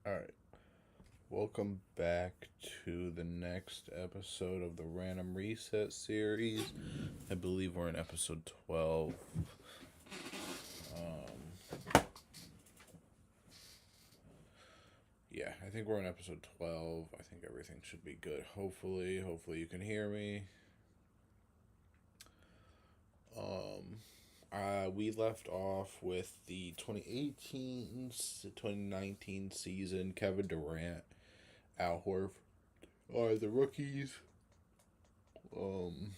All right. Welcome back to the next episode of the Random Reset series. I believe we're in episode 12. Yeah, I think we're in episode 12. I think everything should be good. Hopefully you can hear me. We left off with the 2018-2019 season. Kevin Durant, Al Horford are the rookies. Um,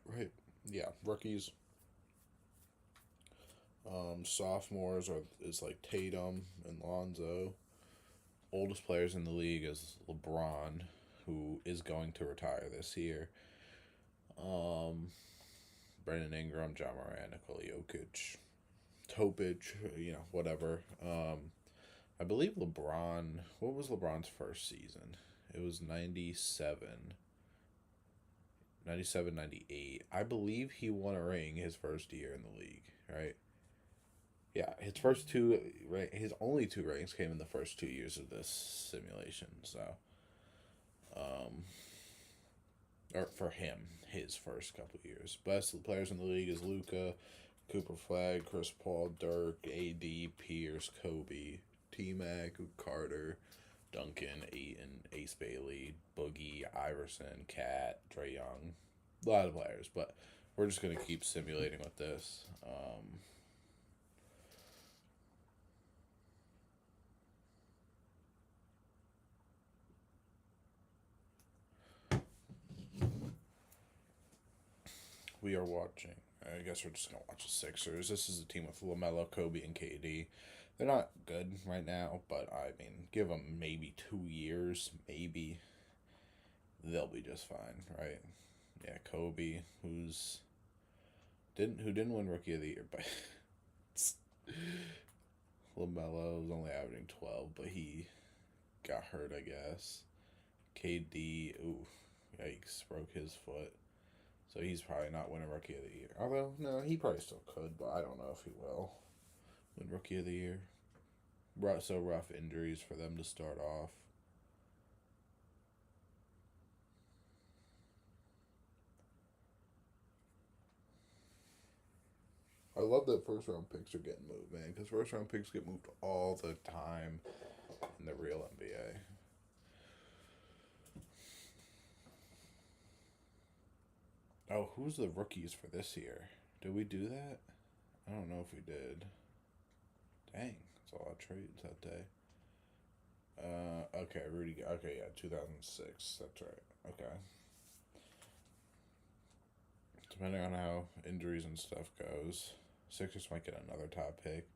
right. Yeah, rookies. Sophomores is like Tatum and Lonzo. Oldest players in the league is LeBron, who is going to retire this year. Um, Brandon Ingram, John Moran, Nikola Jokic, Topic, whatever. I believe LeBron. What was LeBron's first season? It was 97. 97, 98. I believe he won a ring his first year in the league, right? Yeah, his first two, his only two rings came in the first 2 years of this simulation. So, um, or for him, his first couple years. Best players in the league is Luca, Cooper Flag, Chris Paul, Dirk, AD, Pierce, Kobe, T Mac, Carter, Duncan, Aiton, Ace Bailey, Boogie, Iverson, Cat, Trey Young. A lot of players, but we're just gonna keep simulating with this. We are watching. I guess we're just gonna watch the Sixers. This is a team with LaMelo, Kobe, and KD. They're not good right now, but I mean, give them maybe 2 years, maybe they'll be just fine, right? Yeah, Kobe, who didn't win Rookie of the Year, but LaMelo was only averaging 12, but he got hurt, I guess. KD, ooh, yikes, broke his foot. So he's probably not winning Rookie of the Year. Although, no, he probably still could, but I don't know if he will win Rookie of the Year. So rough injuries for them to start off. I love that first round picks are getting moved, man, because first round picks get moved all the time in the real NBA. Oh, who's the rookies for this year? Did we do that? I don't know if we did. Dang, that's a lot of trades that day. Okay, Rudy. Okay, yeah, 2006. That's right. Okay. Depending on how injuries and stuff goes, Sixers might get another top pick.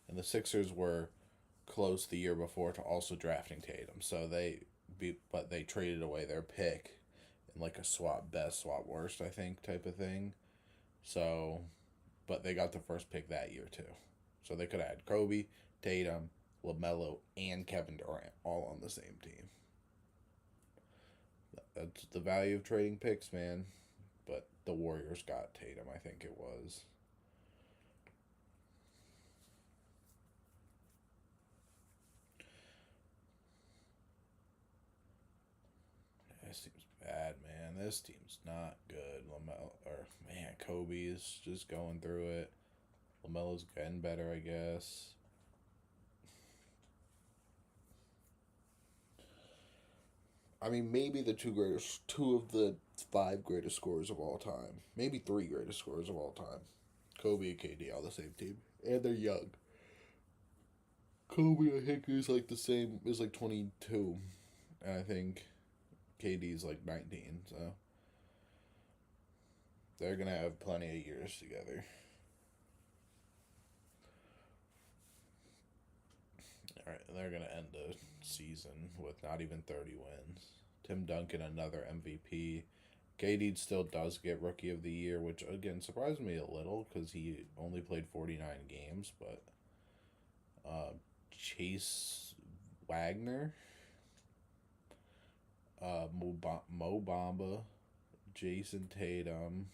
And the Sixers were close the year before to also drafting Tatum, but they traded away their pick in like a swap best, swap worst, I think, type of thing. So, but they got the first pick that year too, so they could have had Kobe, Tatum, LaMelo, and Kevin Durant all on the same team. That's the value of trading picks, man. But the Warriors got Tatum, I think it was. This team's bad, man. This team's not good. Lamelo, or man, Kobe is just going through it. Lamelo's getting better, I guess. I mean, maybe two of the five greatest scorers of all time, maybe three greatest scorers of all time. Kobe and KD all the same team, and they're young. Kobe, I think, is like the same, is like 22, and I think KD's like 19. So they're gonna have plenty of years together. All right, they're gonna end the season with not even 30 wins. Tim Duncan, another MVP. KD still does get Rookie of the Year, which again surprised me a little because he only played 49 games. But uh, Chase Wagner, Mo Bamba, Jason Tatum,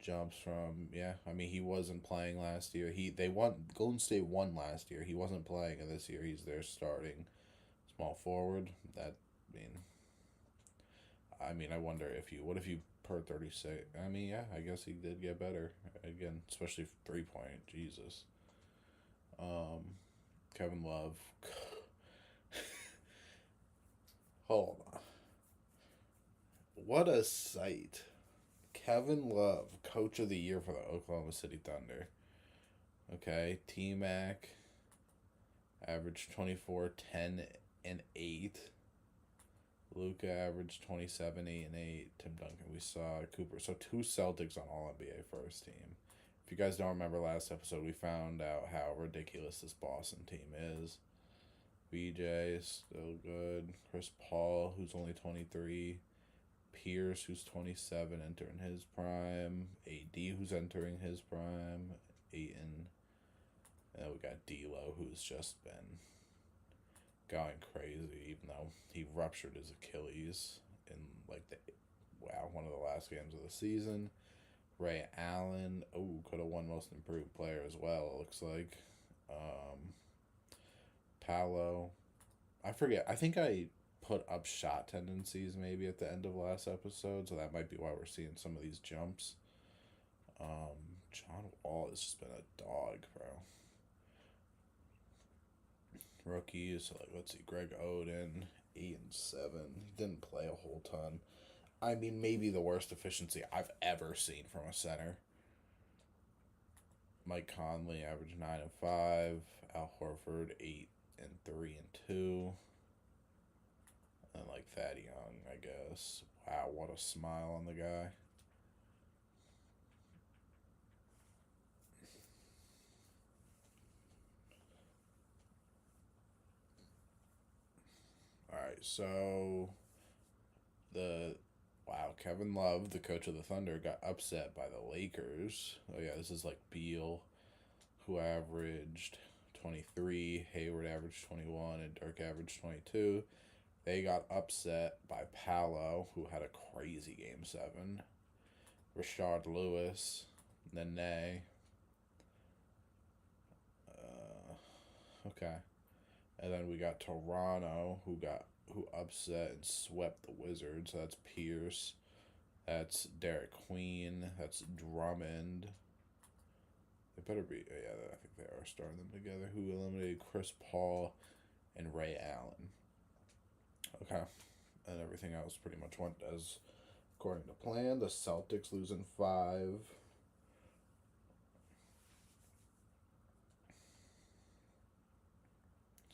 jumps from, yeah. I mean, he wasn't playing last year. They won. Golden State won last year. He wasn't playing, and this year he's their starting small forward. I mean, I wonder if you what if you per 36. I mean, yeah, I guess he did get better again, especially 3 point. Jesus. Um, Kevin Love. Hold on. What a sight. Kevin Love, coach of the year for the Oklahoma City Thunder. Okay, T Mac averaged 24, 10, and 8. Luca averaged 27, 8, and 8. Tim Duncan, we saw Cooper. So 2 Celtics on All NBA first team. If you guys don't remember last episode, we found out how ridiculous this Boston team is. BJ is still good. Chris Paul, who's only 23. Pierce, who's 27, entering his prime. AD, who's entering his prime. Ayton. And then we got D'Lo, who's just been going crazy, even though he ruptured his Achilles in one of the last games of the season. Ray Allen, could have won Most Improved Player as well. It looks like. Paolo, I forget. I think I put up shot tendencies maybe at the end of last episode, so that might be why we're seeing some of these jumps. John Wall has just been a dog, bro. Rookies, let's see, Greg Oden, 8 and 7. He didn't play a whole ton. I mean, maybe the worst efficiency I've ever seen from a center. Mike Conley averaged 9 and 5. Al Horford 8 and 3 and 2. And Thad Young, I guess. Wow, what a smile on the guy. Alright, so Kevin Love, the coach of the Thunder, got upset by the Lakers. Oh yeah, this is Beal, who averaged 23, Hayward averaged 21, and Dirk averaged 22. They got upset by Paolo, who had a crazy game 7. Rashard Lewis, Nene. Okay. And then we got Toronto, who upset and swept the Wizards. So that's Pierce. That's Derek Queen. That's Drummond. They better be. Yeah, I think they are starting them together. Who eliminated Chris Paul and Ray Allen. Okay. And everything else pretty much went as according to plan. The Celtics losing 5.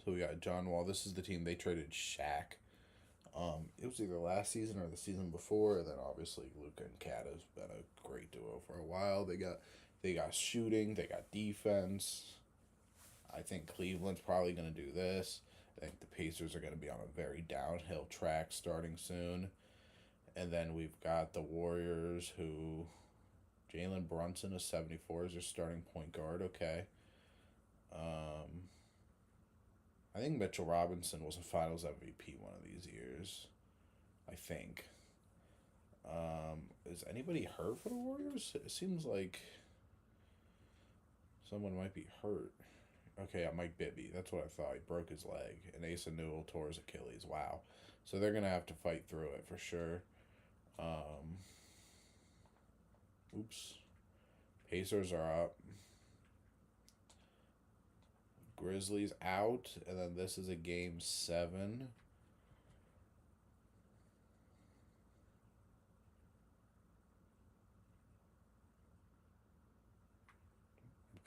So we got John Wall. This is the team they traded Shaq. It was either last season or the season before, and then obviously Luka and Cat has been a great duo for a while. They got shooting, they got defense. I think Cleveland's probably going to do this. I think the Pacers are going to be on a very downhill track starting soon. And then we've got the Warriors, who Jalen Brunson is 74 as their starting point guard. Okay. I think Mitchell Robinson was a Finals MVP one of these years. I think. Is anybody hurt for the Warriors? It seems like someone might be hurt. Okay, yeah, Mike Bibby. That's what I thought. He broke his leg. And Asa Newell tore his Achilles. Wow. So they're going to have to fight through it for sure. Oops. Pacers are up. Grizzlies out. And then this is a game 7.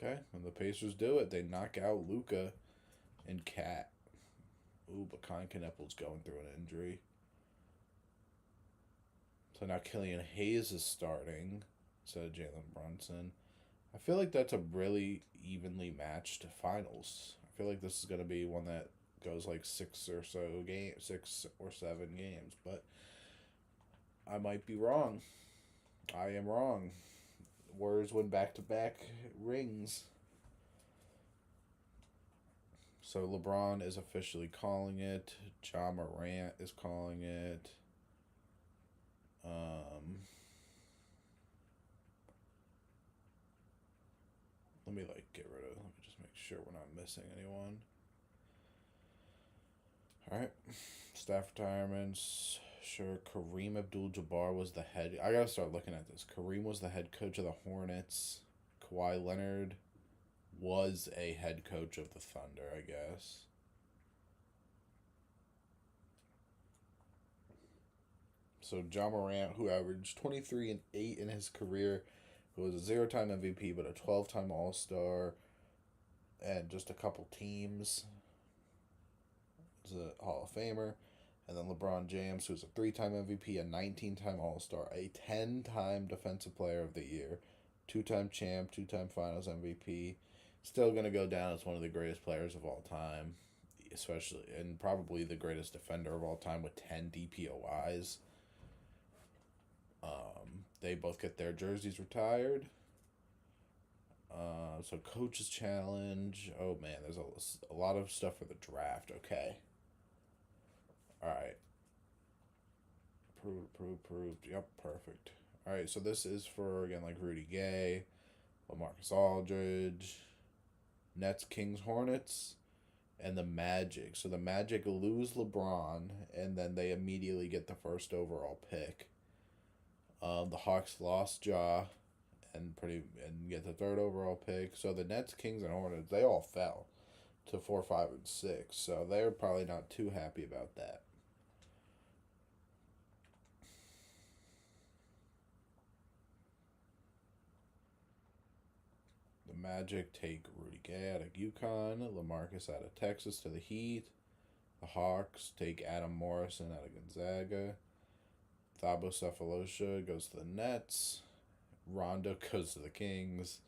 Okay, when the Pacers do it, they knock out Luka and Cat. Ooh, but Colin Kneppel's going through an injury. So now Killian Hayes is starting instead of Jalen Brunson. I feel like that's a really evenly matched finals. I feel like this is going to be one that goes 6 or 7 games, but I might be wrong. I am wrong. Warriors win back-to-back rings. So LeBron is officially calling it. Ja Morant is calling it. sure we're not missing anyone. All right. Staff retirements. Sure, Kareem Abdul-Jabbar was the head. I gotta start looking at this. Kareem was the head coach of the Hornets. Kawhi Leonard was a head coach of the Thunder, I guess. So Ja Morant, who averaged 23 and 8 in his career, who was a 0-time MVP but a 12-time All-Star, and just a couple teams, was a Hall of Famer. And then LeBron James, who's a 3-time MVP, a 19-time All-Star, a 10-time Defensive Player of the Year, 2-time champ, 2-time Finals MVP. Still going to go down as one of the greatest players of all time, especially, and probably the greatest defender of all time with 10 DPOIs. They both get their jerseys retired. So Coach's Challenge. Oh, man, there's a lot of stuff for the draft. Okay. All right. Approved. Yep, perfect. All right, so this is for, again, like Rudy Gay, LaMarcus Aldridge, Nets, Kings, Hornets, and the Magic. So the Magic lose LeBron, and then they immediately get the first overall pick. The Hawks lost Ja and get the third overall pick. So the Nets, Kings, and Hornets, they all fell to 4, 5, and 6. So they're probably not too happy about that. The Magic take Rudy Gay out of UConn, LaMarcus out of Texas to the Heat. The Hawks take Adam Morrison out of Gonzaga. Thabo Sefolosha goes to the Nets. Rondo goes to the Kings.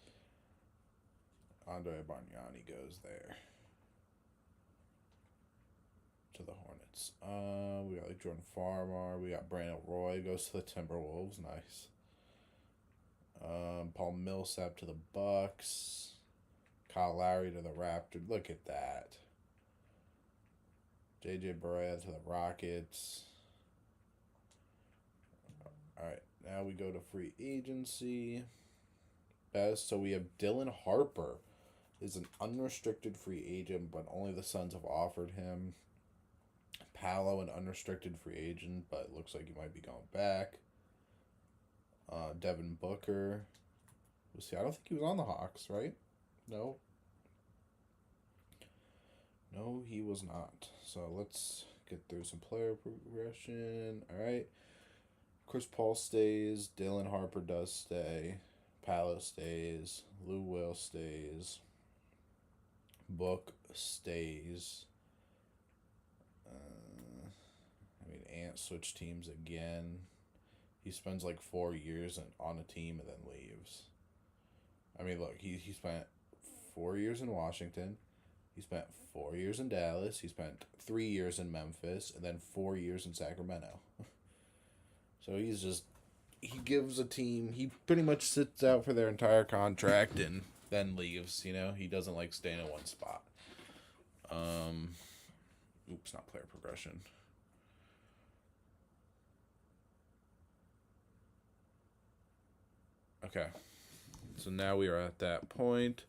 Andre Bargnani goes there to the Hornets. We got like Jordan Farmar. We got Brandon Roy goes to the Timberwolves. Nice. Paul Millsap to the Bucks. Kyle Lowry to the Raptors. Look at that. JJ Barea to the Rockets. All right, now we go to free agency. So we have Dylan Harper is an unrestricted free agent, but only the Suns have offered him. Paolo, an unrestricted free agent, but it looks like he might be going back. Devin Booker. We'll see. I don't think he was on the Hawks, right? No. No, he was not. So let's get through some player progression. All right. Chris Paul stays. Dylan Harper does stay. Paolo stays. Lou Will stays. Book stays. Ant switched teams again. He spends like 4 years on a team and then leaves. I mean, look, he spent 4 years in Washington. He spent 4 years in Dallas. He spent 3 years in Memphis and then 4 years in Sacramento. So he gives a team, he pretty much sits out for their entire contract and then leaves, He doesn't like staying in one spot. Not player progression. Okay. So now we are at that point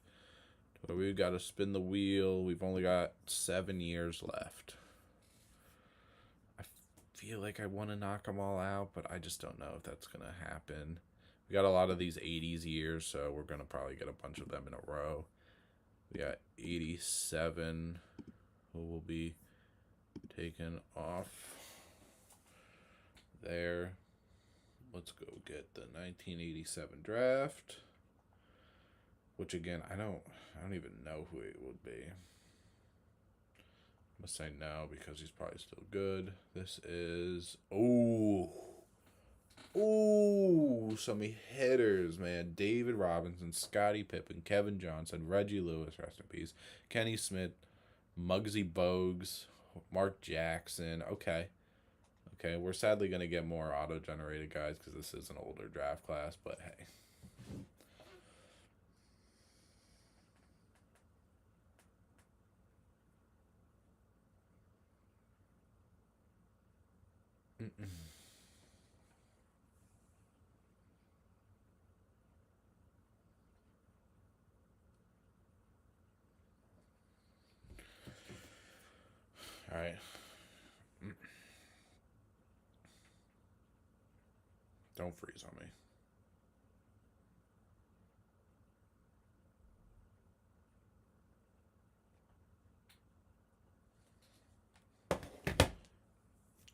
where we've got to spin the wheel. We've only got 7 years left. I feel like I want to knock them all out, but I just don't know if that's going to happen. We got a lot of these 80s years, so we're going to probably get a bunch of them in a row. We got 87, who will be taken off there. Let's go get the 1987 draft, which again, I don't even know who it would be. I'm going to say no because he's probably still good. This is, some hitters, man. David Robinson, Scottie Pippen, Kevin Johnson, Reggie Lewis, rest in peace, Kenny Smith, Muggsy Bogues, Mark Jackson. Okay, we're sadly going to get more auto-generated guys because this is an older draft class, but hey. All right. Don't freeze on me.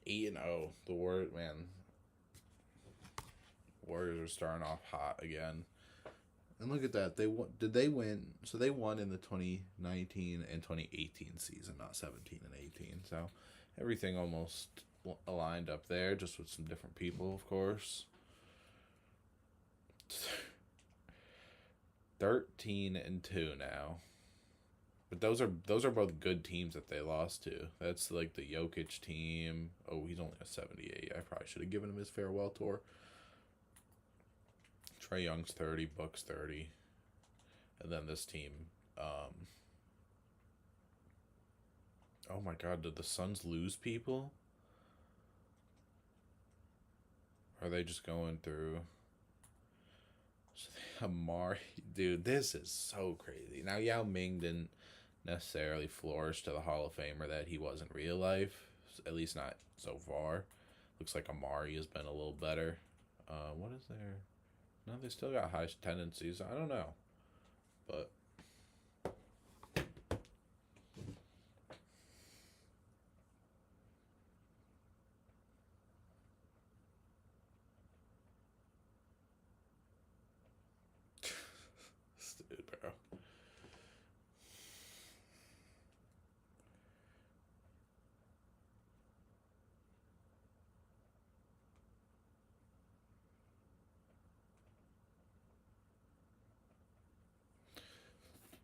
E-0. The word man. Warriors are starting off hot again. And look at that. Did they win? So they won in the 2019 and 2018 season, not 17 and 18. So everything almost aligned up there, just with some different people, of course. 13-2 now. But those are both good teams that they lost to. That's like the Jokic team. Oh, he's only a 78. I probably should have given him his farewell tour. Trae Young's 30, Buck's 30. And then this team, oh my god, did the Suns lose people? Are they just going through? Amari, dude, this is so crazy. Now Yao Ming didn't necessarily flourish to the Hall of Famer that he was in real life, at least not so far. Looks like Amari has been a little better. What is there? No, they still got high tendencies. I don't know, but dude, bro.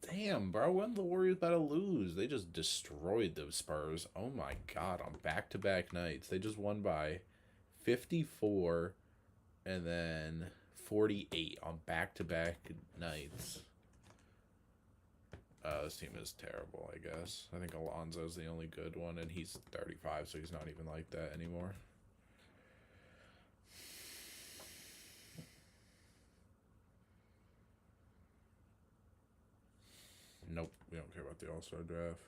Damn, bro. When the Warriors about to lose? They just destroyed the Spurs. Oh my god, on back-to-back nights. They just won by 54 and then 48 on back-to-back nights. This team is terrible, I guess. I think Alonzo's the only good one, and he's 35, so he's not even like that anymore. Nope, we don't care about the All-Star draft.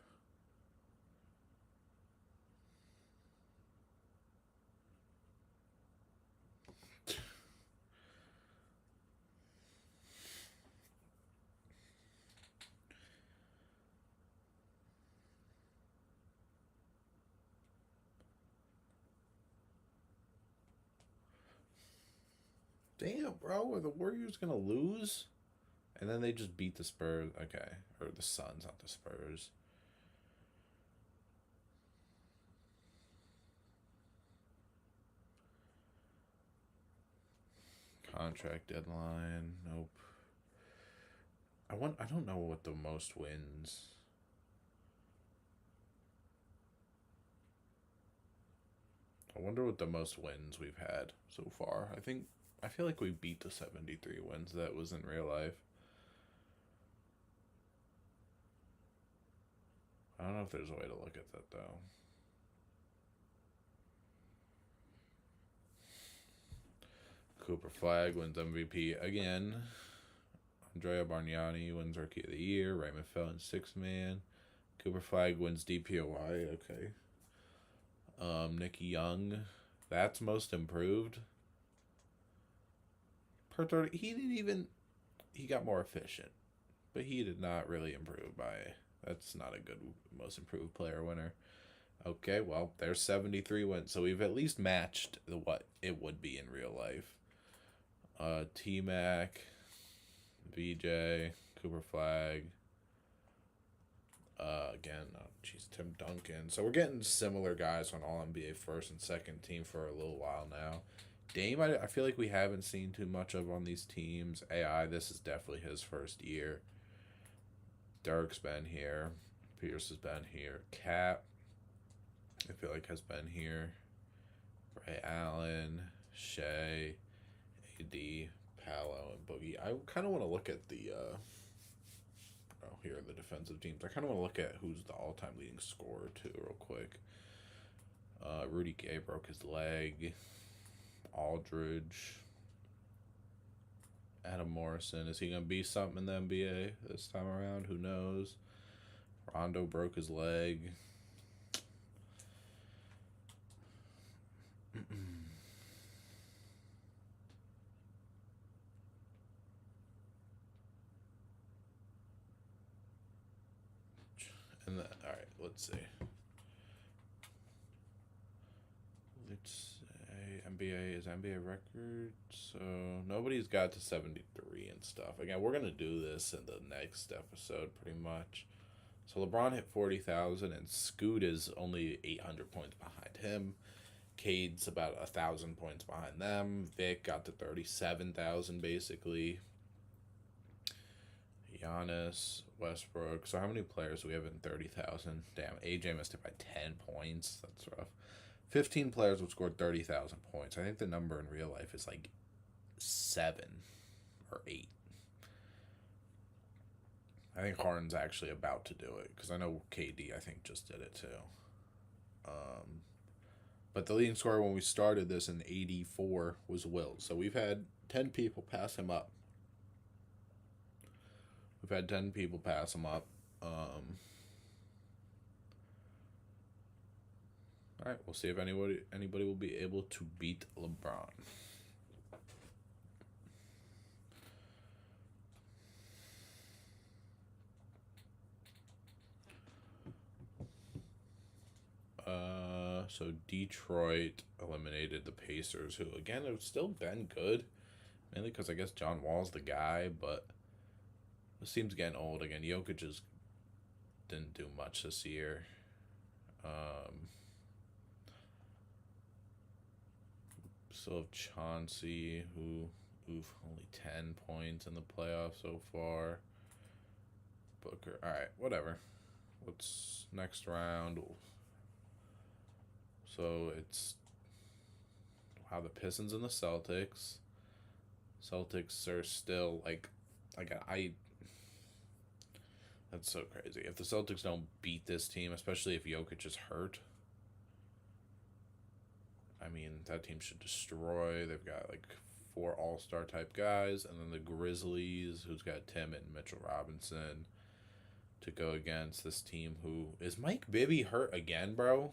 Damn, bro, are the Warriors gonna lose? And then they just beat the Spurs. Okay, or the Suns, not the Spurs. Contract deadline. Nope. I don't know what the most wins. I wonder what the most wins we've had so far. I feel like we beat the 73 wins that was in real life. I don't know if there's a way to look at that though. Cooper Flag wins MVP again. Andrea Bargnani wins Rookie of the Year. Raymond Felton, Sixth Man. Cooper Flag wins DPOY. Okay. Nicky Young, that's most improved. Per 30, he got more efficient, but he did not really improve by. That's not a good most improved player winner. Okay, well, there's 73 wins, so we've at least matched what it would be in real life. T Mac, VJ, Cooper Flag. Again, Tim Duncan. So we're getting similar guys on All NBA first and second team for a little while now. Dame, I feel like we haven't seen too much of on these teams. AI, this is definitely his first year. Dirk's been here. Pierce has been here. Cap, I feel like, has been here. Ray Allen, Shea, AD, Paolo, and Boogie. I kind of want to look at the here are the defensive teams. I kind of want to look at who's the all-time leading scorer too, real quick. Rudy Gay broke his leg. Aldridge. Adam Morrison. Is he gonna be something in the NBA this time around? Who knows? Rondo broke his leg. And then, all right, let's see. Let's say NBA is NBA record. So nobody's got to 73 and stuff. Again, we're gonna do this in the next episode, pretty much. So LeBron hit 40,000, and Scoot is only 800 points behind him. Cade's about 1,000 points behind them. Vic got to 37,000 basically. Giannis, Westbrook. So how many players do we have in 30,000? Damn, AJ missed it by 10 points. That's rough. 15 players would score 30,000 points. I think the number in real life is like 7 or 8. I think Harden's actually about to do it because I know KD, I think, just did it too. But the leading scorer when we started this in 84 was Will. So we've had 10 people pass him up. We've had 10 people pass him up. All right, we'll see if anybody will be able to beat LeBron. So Detroit eliminated the Pacers, who again have still been good, mainly because I guess John Wall's the guy, but this team's getting old again. Jokic just didn't do much this year. Still have Chauncey, who only 10 points in the playoffs so far. Booker, all right, whatever. What's next round? So it's the Pistons and the Celtics. Celtics are still like that's so crazy. If the Celtics don't beat this team, especially if Jokic is hurt, I mean, that team should destroy. They've got like 4 all-star type guys, and then the Grizzlies, who's got Tim and Mitchell Robinson, to go against this team who is Mike Bibby hurt again, bro?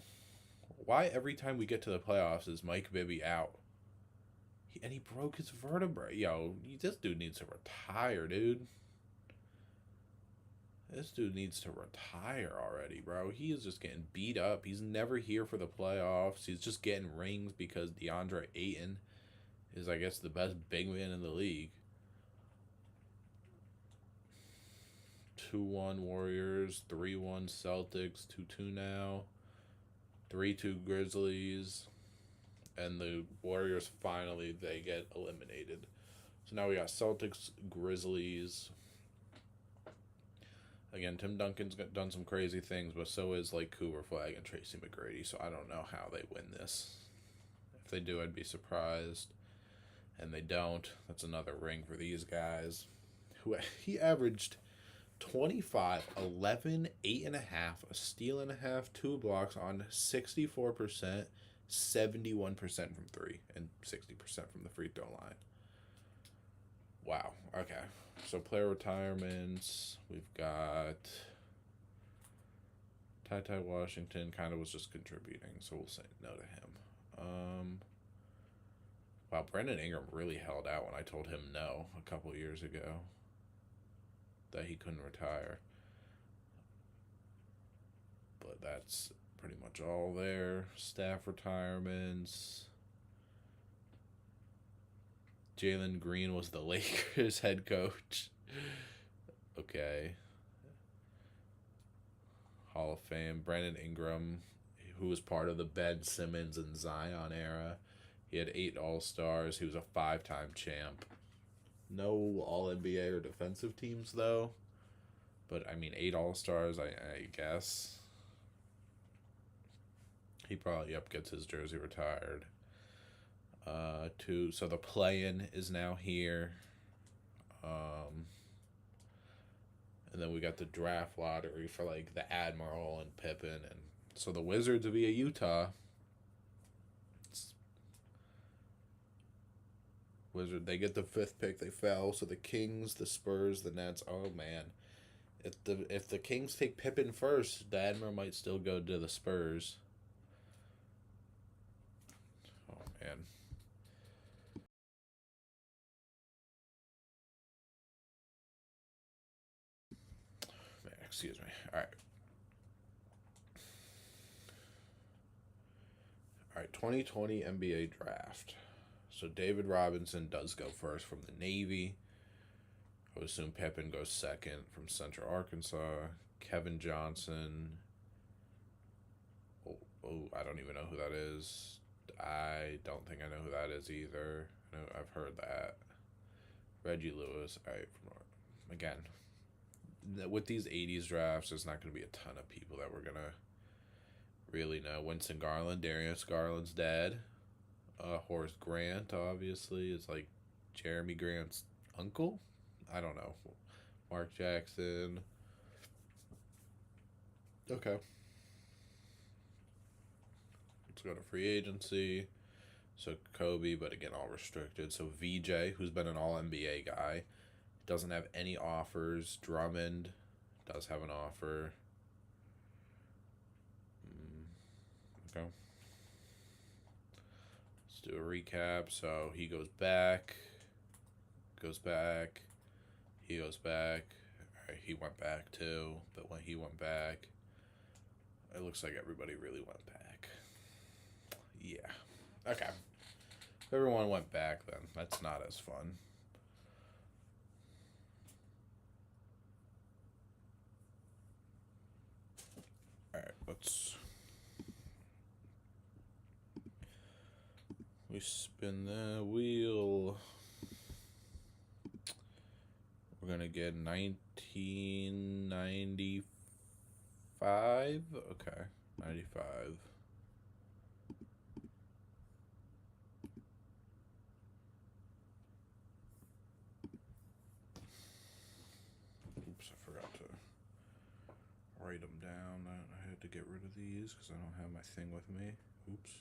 Why every time we get to the playoffs is Mike Bibby out? And he broke his vertebrae. Yo, this dude needs to retire, dude. This dude needs to retire already, bro. He is just getting beat up. He's never here for the playoffs. He's just getting rings because DeAndre Ayton is, I guess, the best big man in the league. 2-1 Warriors, 3-1 Celtics, 2-2 now. 3-2 Grizzlies. And the Warriors finally, they get eliminated. So now we got Celtics, Grizzlies. Again, Tim Duncan's done some crazy things, but so is like Cooper Flag and Tracy McGrady. So I don't know how they win this. If they do, I'd be surprised. And they don't. That's another ring for these guys. He averaged 25, 11, 8.5, a steal and a half, 2 blocks on 64%, 71% from 3, and 60% from the free throw line. Wow. Okay. So player retirements, we've got Ty Washington kind of was just contributing, so we'll say no to him. Wow, Brandon Ingram really held out when I told him no a couple years ago that he couldn't retire. But that's pretty much all there. Staff retirements. Jalen Green was the Lakers head coach. Okay. Hall of Fame. Brandon Ingram, who was part of the Ben Simmons and Zion era. He had 8 All-Stars. He was a 5-time champ. No All-NBA or defensive teams, though. But, I mean, 8 All-Stars, I guess. He probably, gets his jersey retired. So the play-in is now here. And then we got the draft lottery for, like, the Admiral and Pippen. And so the Wizards via Utah. They get the 5th pick. They fell. So the Kings, the Spurs, the Nets. Oh, man. If the Kings take Pippen first, the Admiral might still go to the Spurs. Oh, man. Excuse me. All right. right, 2020 NBA draft. So David Robinson does go first from the Navy. I would assume Pippen goes second from Central Arkansas. Kevin Johnson. Oh, I don't even know who that is. I don't think I know who that is either. I know I've heard that. Reggie Lewis. All right, again, with these 80s drafts, there's not going to be a ton of people that we're going to really know. Winston Garland, Darius Garland's dad. Horace Grant, obviously, is like Jeremy Grant's uncle. I don't know. Mark Jackson. Okay. Let's go to free agency. So Kobe, but again, all restricted. So VJ, who's been an All NBA guy, doesn't have any offers. Drummond does have an offer. Okay. Let's do a recap. So he goes back. He goes back. Right, he went back too. But when he went back, it looks like everybody really went back. Yeah. Okay. If everyone went back, then that's not as fun. Alright, we spin the wheel. We're gonna get 1995. Okay, 95. Oops, I forgot to write them down. I had to get rid of these because I don't have my thing with me. Oops.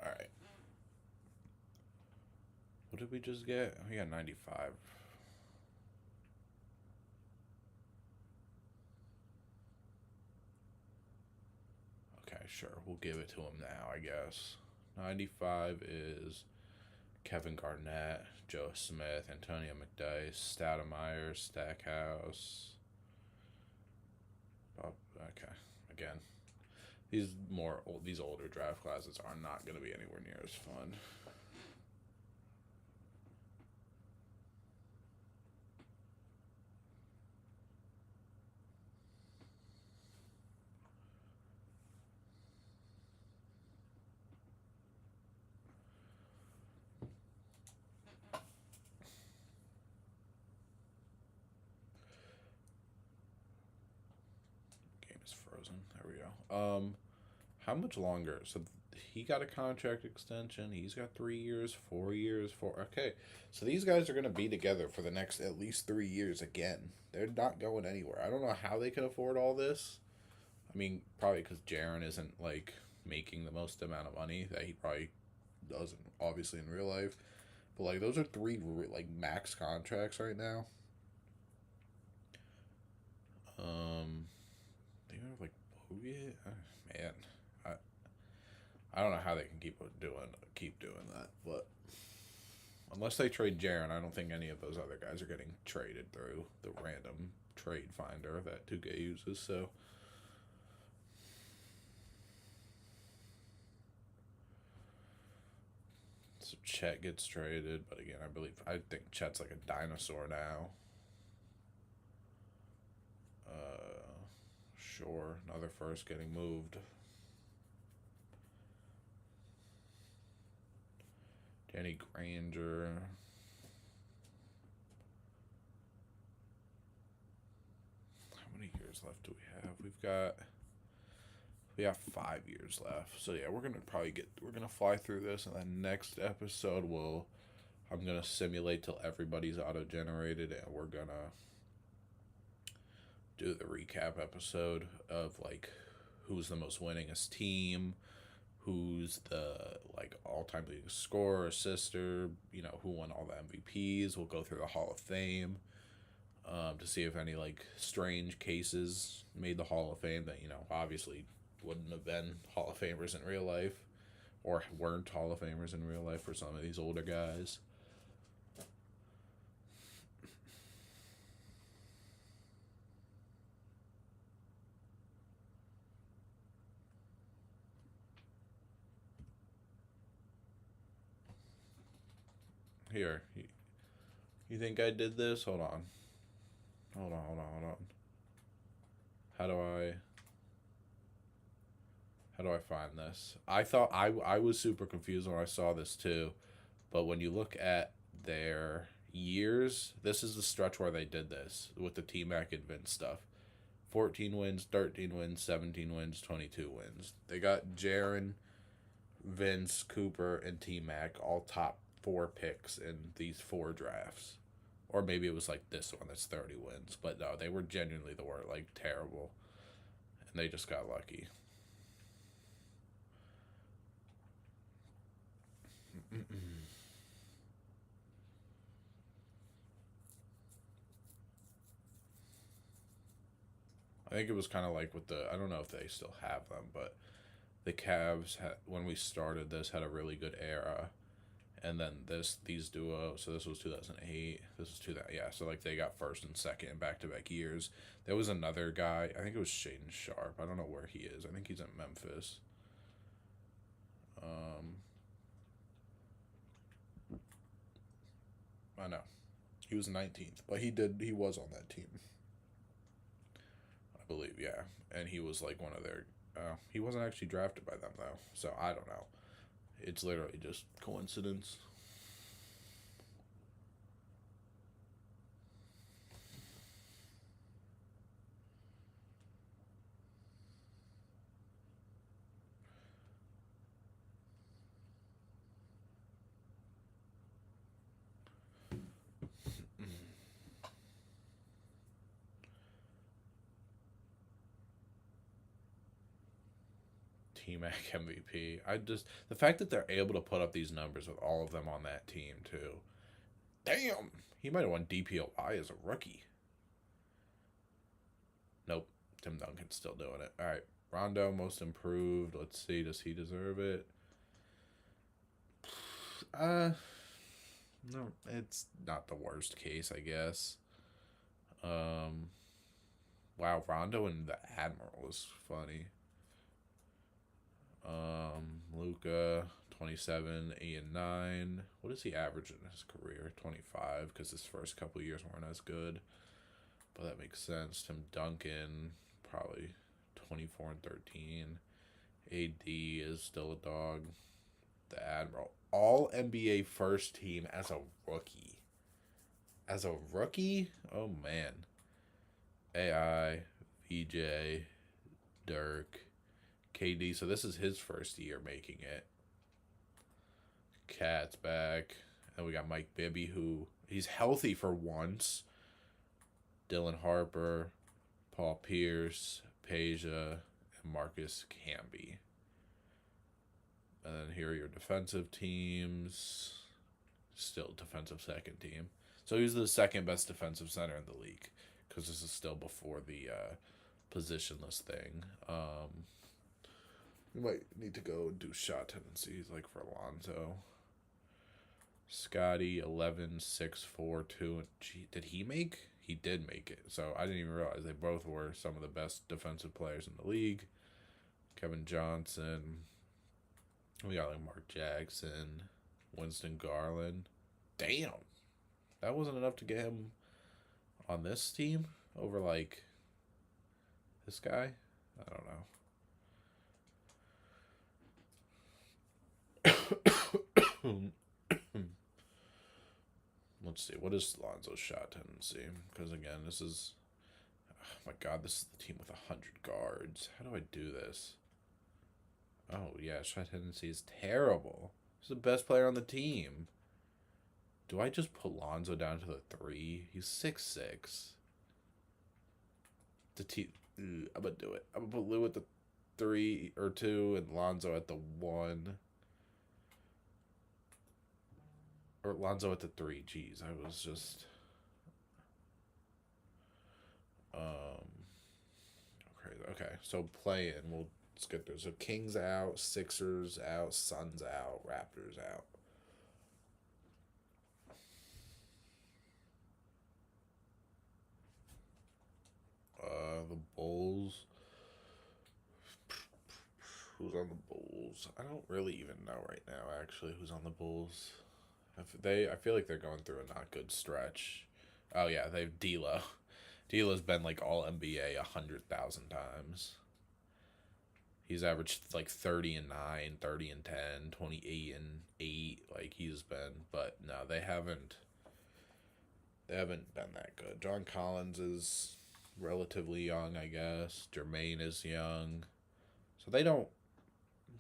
Alright. What did we just get? We got 95. Okay, sure. We'll give it to him now, I guess. 95 is Kevin Garnett, Joe Smith, Antonio McDyess, Stoudemire, Stackhouse. Okay, again, these older draft classes are not going to be anywhere near as fun. Game is frozen. There we go. How much longer? So he got a contract extension. He's got 3 years, 4 years, Okay, so these guys are going to be together for the next at least 3 years again. They're not going anywhere. I don't know how they can afford all this. I mean, probably because Jaren isn't like making the most amount of money that he probably doesn't, obviously in real life. But like those are three like max contracts right now. They have like Bogut. Man, I don't know how they can keep doing that, but unless they trade Jaren, I don't think any of those other guys are getting traded through the random trade finder that 2K uses. So Chet gets traded, but again, I think Chet's like a dinosaur now. Sure, another first getting moved. Danny Granger. How many years left do we have? We have 5 years left. So yeah, we're gonna fly through this, and then next episode I'm gonna simulate till everybody's auto generated, and we're gonna do the recap episode of like who's the most winningest team, who's the like all-time leading scorer, assister, who won all the MVPs. We'll go through the Hall of Fame. to see if any like strange cases made the Hall of Fame that obviously wouldn't have been Hall of Famers in real life, or weren't Hall of Famers in real life for some of these older guys. Here, you think I did this? Hold on. Hold on. How do I find this? I thought I was super confused when I saw this too, but when you look at their years, this is the stretch where they did this with the T-Mac and Vince stuff. 14 wins, 13 wins, 17 wins, 22 wins. They got Jaron, Vince, Cooper, and T-Mac all top 4 picks in these 4 drafts. Or maybe it was like this one that's 30 wins. But no, they were genuinely the worst, like terrible. And they just got lucky. I think it was kind of like with I don't know if they still have them, but the Cavs had, when we started this, had a really good era. And then these duos, so this was 2008, this was 2000, yeah, so like they got first and second in back-to-back years. There was another guy, I think it was Shaden Sharp, I don't know where he is, I think he's in Memphis. I know, he was 19th, but he was on that team, I believe, yeah, and he was like one of their, he wasn't actually drafted by them though, so I don't know. It's literally just coincidence. T-Mac MVP. The fact that they're able to put up these numbers with all of them on that team too. Damn, he might have won DPOY as a rookie. Nope, Tim Duncan's still doing it. All right, Rondo most improved. Let's see, does he deserve it? No, it's not the worst case, I guess. Wow, Rondo and the Admiral is funny. Luka, 27, 8 and 9. What does he average in his career? 25, because his first couple years weren't as good. But that makes sense. Tim Duncan, probably 24 and 13. AD is still a dog. The Admiral. All NBA first team as a rookie. As a rookie? Oh, man. AI, VJ, Dirk, KD. So this is his first year making it. Cat's back. And we got Mike Bibby, who he's healthy for once. Dylan Harper, Paul Pierce, Peja, and Marcus Camby. And then here are your defensive teams. Still defensive second team. So he's the second best defensive center in the league, because this is still before the positionless thing. We might need to go and do shot tendencies like for Alonzo. Scotty, 11, 6, 4, 2. Gee, did he make? He did make it. So I didn't even realize they both were some of the best defensive players in the league. Kevin Johnson. We got like Mark Jackson, Winston Garland. Damn. That wasn't enough to get him on this team over like this guy. I don't know. Let's see. What is Lonzo's shot tendency? Because again, this is. Oh my God, this is the team with 100 guards. How do I do this? Oh yeah, shot tendency is terrible. He's the best player on the team. Do I just put Lonzo down to the 3? He's 6'6". I'm gonna do it. I'm gonna put Lou at the 3 or 2 and Lonzo at the 1. Or Lonzo at the 3. Jeez, I was just. Um, okay, so play in. Let's get there. So Kings out, Sixers out, Suns out, Raptors out. The Bulls. Who's on the Bulls? I don't really even know right now. Actually, who's on the Bulls? I feel like they're going through a not good stretch. Oh yeah, they've D'Lo. D'Lo's been like all NBA 100,000 times. He's averaged like 30 and 9, 30 and 10, 28 and 8. Like he's been, but no, they haven't. They haven't been that good. John Collins is relatively young, I guess. Jermaine is young, so they don't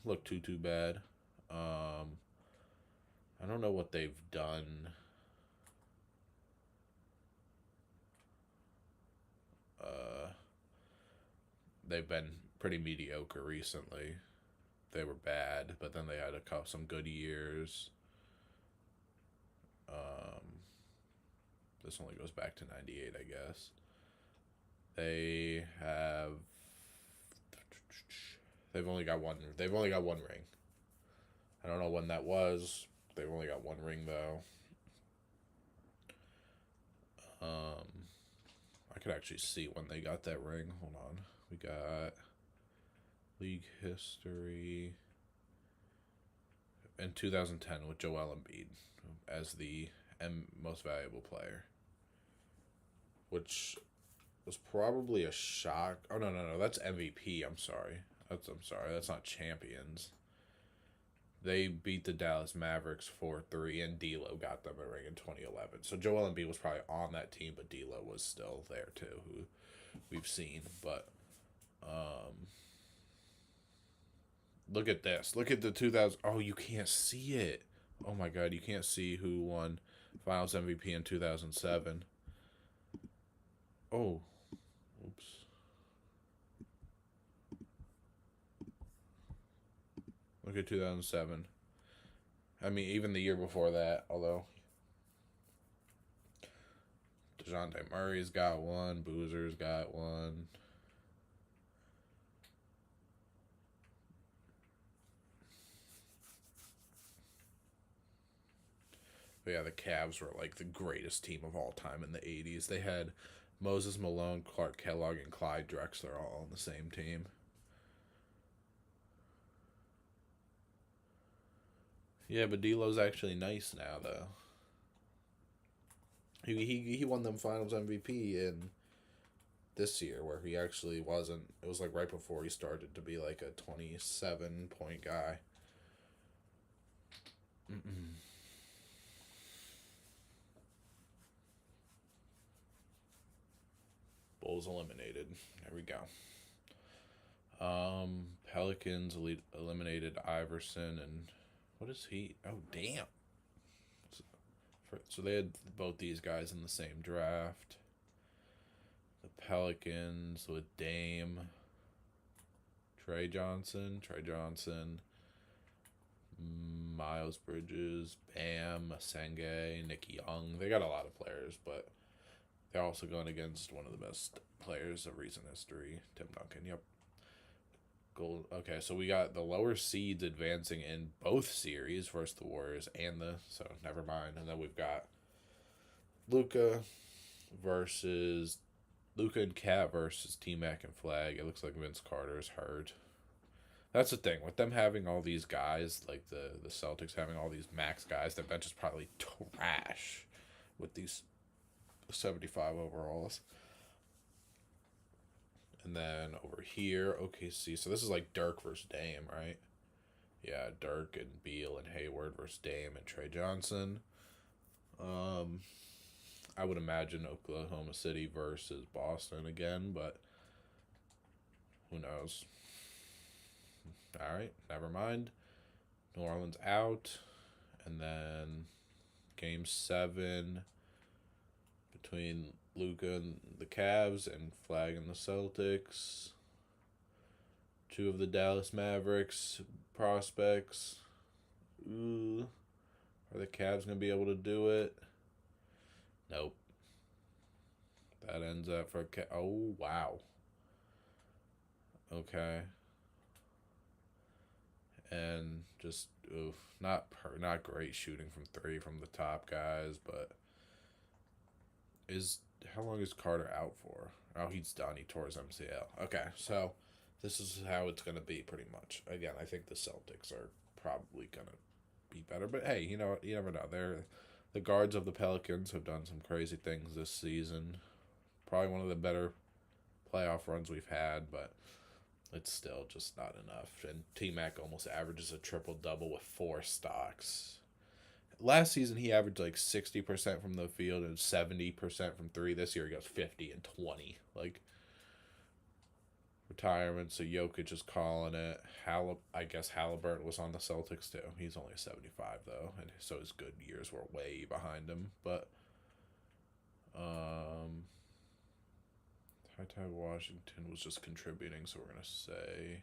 look too bad. I don't know what they've done. Uh, they've been pretty mediocre recently. They were bad, but then they had some good years. Um, this only goes back to '98, I guess. They have. They've only got one. They've only got one ring. I don't know when that was. They've only got one ring though. I could actually see when they got that ring. Hold on. We got league history in 2010 with Joel Embiid as the most valuable player, which was probably a shock. Oh no, that's MVP. I'm sorry. I'm sorry. That's not champions. They beat the Dallas Mavericks 4-3, and D'Lo got them a ring in 2011. So Joel Embiid was probably on that team, but D'Lo was still there too, who we've seen. But look at this. Look at the 2000. Oh, you can't see it. Oh my God, you can't see who won Finals MVP in 2007. Oh, oops. Look at 2007. I mean, even the year before that, although DeJounte Murray's got one, Boozer's got one. But yeah, the Cavs were like the greatest team of all time in the 80s. They had Moses Malone, Clark Kellogg, and Clyde Drexler all on the same team. Yeah, but D'Lo's actually nice now, though. He won them Finals MVP in this year, where he actually wasn't. It was like right before he started to be like a 27-point guy. Mm-mm. Bulls eliminated. There we go. Pelicans eliminated Iverson, and what is he? Oh, damn. So they had both these guys in the same draft. The Pelicans with Dame, Trey Johnson, Miles Bridges, Bam, Masenge, Nick Young. They got a lot of players, but they're also going against one of the best players of recent history, Tim Duncan. Yep. Gold. Okay, so we got the lower seeds advancing in both series versus the Warriors so never mind. And then we've got Luka versus Luka and Cat versus T Mac and Flag. It looks like Vince Carter is hurt. That's the thing with them having all these guys, like the Celtics having all these max guys. Their bench is probably trash with these 75 overalls. And then over here, OKC. So this is like Dirk versus Dame, right? Yeah, Dirk and Beal and Hayward versus Dame and Trey Johnson. I would imagine Oklahoma City versus Boston again, but who knows? All right, never mind. New Orleans out, and then Game 7 between Luka and the Cavs and Flag and the Celtics. Two of the Dallas Mavericks prospects. Ooh, are the Cavs gonna be able to do it? Nope. That ends up for oh wow. Okay. And just oof, not great shooting from three from the top guys, but is how long is Carter out for? Oh, he's done. He tore his MCL. Okay, so this is how it's gonna be pretty much. Again, I think the Celtics are probably gonna be better, but hey, you know you never know. The guards of the Pelicans have done some crazy things this season. Probably one of the better playoff runs we've had, but it's still just not enough. And T Mac almost averages a triple double with 4 stocks. Last season he averaged like 60% from the field and 70% from three. This year he goes 50 and 20. Like retirement, so Jokic is calling it. I guess Halliburton was on the Celtics too. He's only a 75 though, and so his good years were way behind him. But Ty Washington was just contributing, so we're gonna say,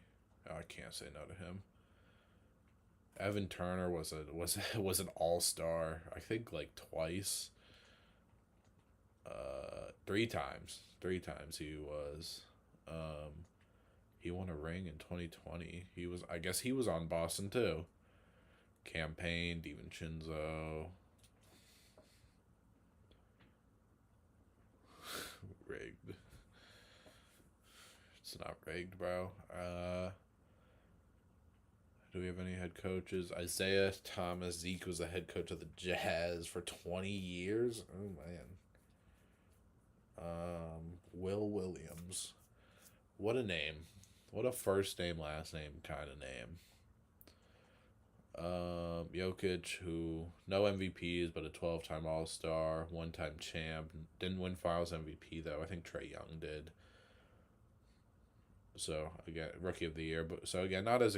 oh, I can't say no to him. Evan Turner was an all-star. I think like twice. Three times. Three times he was. He won a ring in 2020. I guess he was on Boston too. Campaign, DiVincenzo. Rigged. It's not rigged, bro. Do we have any head coaches? Isaiah Thomas. Zeke was the head coach of the Jazz for 20 years. Oh, man. Will Williams. What a name. What a first name, last name kind of name. Jokic, who no MVPs, but a 12-time All-Star, one-time champ. Didn't win Finals MVP, though. I think Trae Young did. So again, rookie of the year, but so again, not as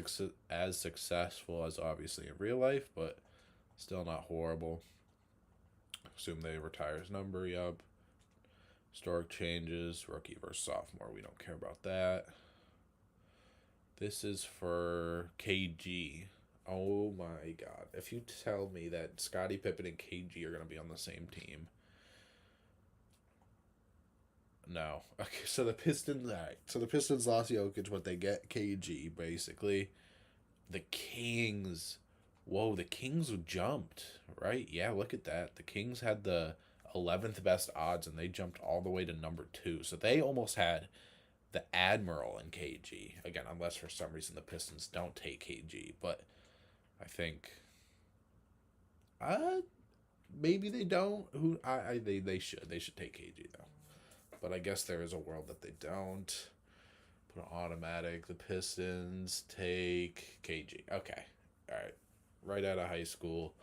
successful as obviously in real life, but still not horrible. Assume they retire his number. Yup. Historic changes, rookie versus sophomore. We don't care about that. This is for KG. Oh my God! If you tell me that Scottie Pippen and KG are gonna be on the same team. No. Okay, so the Pistons. All right. So the Pistons lost Jokic, but they get KG basically. The Kings. Whoa, the Kings jumped, right? Yeah, look at that. The Kings had the 11th best odds, and they jumped all the way to number 2. So they almost had the Admiral in KG again, unless for some reason the Pistons don't take KG. But I think, maybe they don't. They should take KG though. But I guess there is a world that they don't. Put an automatic. The Pistons take KG. Okay. All right. Right out of high school.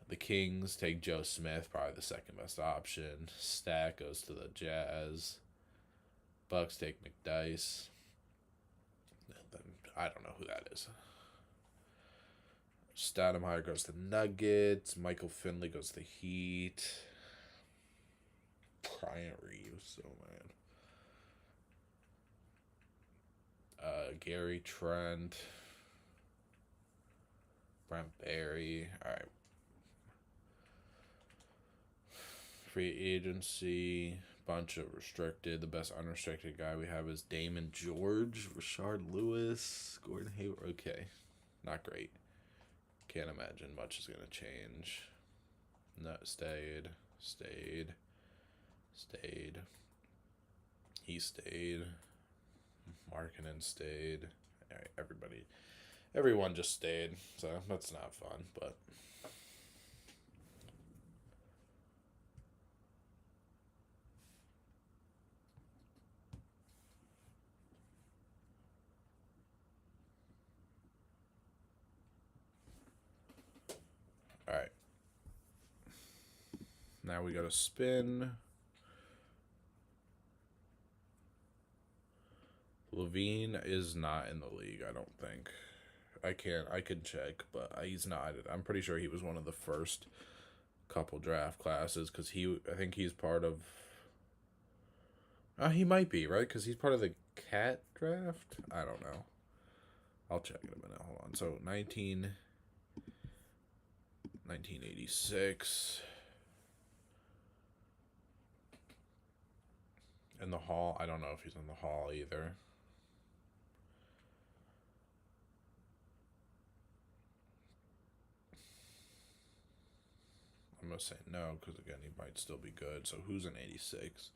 The Kings take Joe Smith, probably the second best option. Stat goes to the Jazz. Bucks take McDyess. Then I don't know who that is. Stoudemire goes to Nuggets. Michael Finley goes to Heat. Bryant Reeves, oh man. Gary Trent. Brent Barry. Alright. Free agency. Bunch of restricted. The best unrestricted guy we have is Damon George. Rashard Lewis. Gordon Hayward. Okay. Not great. Can't imagine much is going to change. No, stayed. He stayed. Markkanen stayed. All right, everyone just stayed. So that's not fun, but. All right. Now we got to spin. Levine is not in the league, I don't think. I can check, but he's not. I'm pretty sure he was one of the first couple draft classes because I think he's part of. He might be, right? Because he's part of the Cat draft? I don't know. I'll check in a minute. Hold on. So 1986. In the Hall, I don't know if he's in the Hall either. I'm going to say no because, again, he might still be good. So who's in 86?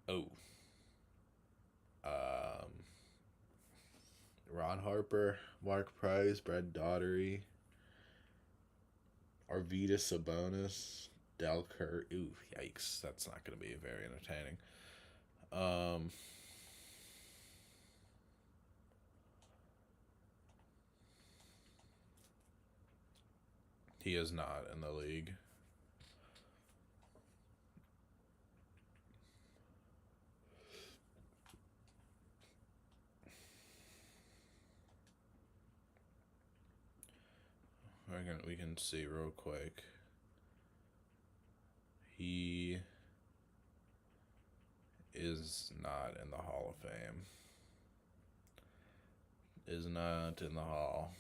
Oh. Ron Harper, Mark Price, Brad Daugherty, Arvydas Sabonis, Del Curry. Ooh, yikes. That's not going to be very entertaining. He is not in the league. We can see real quick. He is not in the Hall of Fame. Is not in the Hall.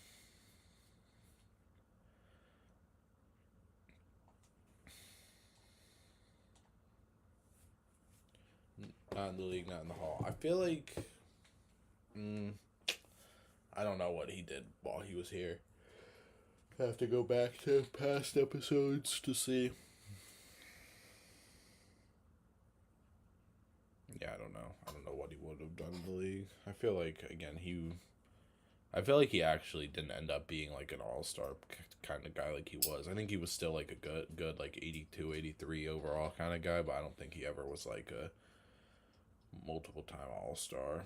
Not in the league, not in the Hall. I feel like... I don't know what he did while he was here. I have to go back to past episodes to see. Yeah, I don't know. I don't know what he would have done in the league. I feel like, again, he actually didn't end up being like an all-star kind of guy like he was. I think he was still like a good like 82, 83 overall kind of guy, but I don't think he ever was like a multiple-time all-star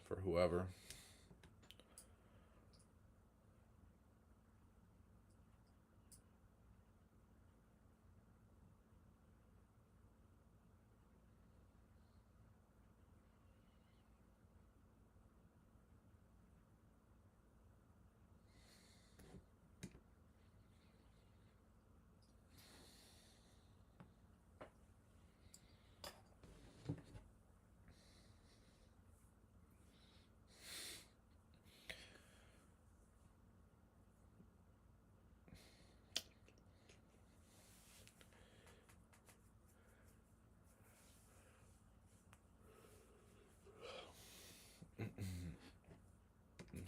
for whoever.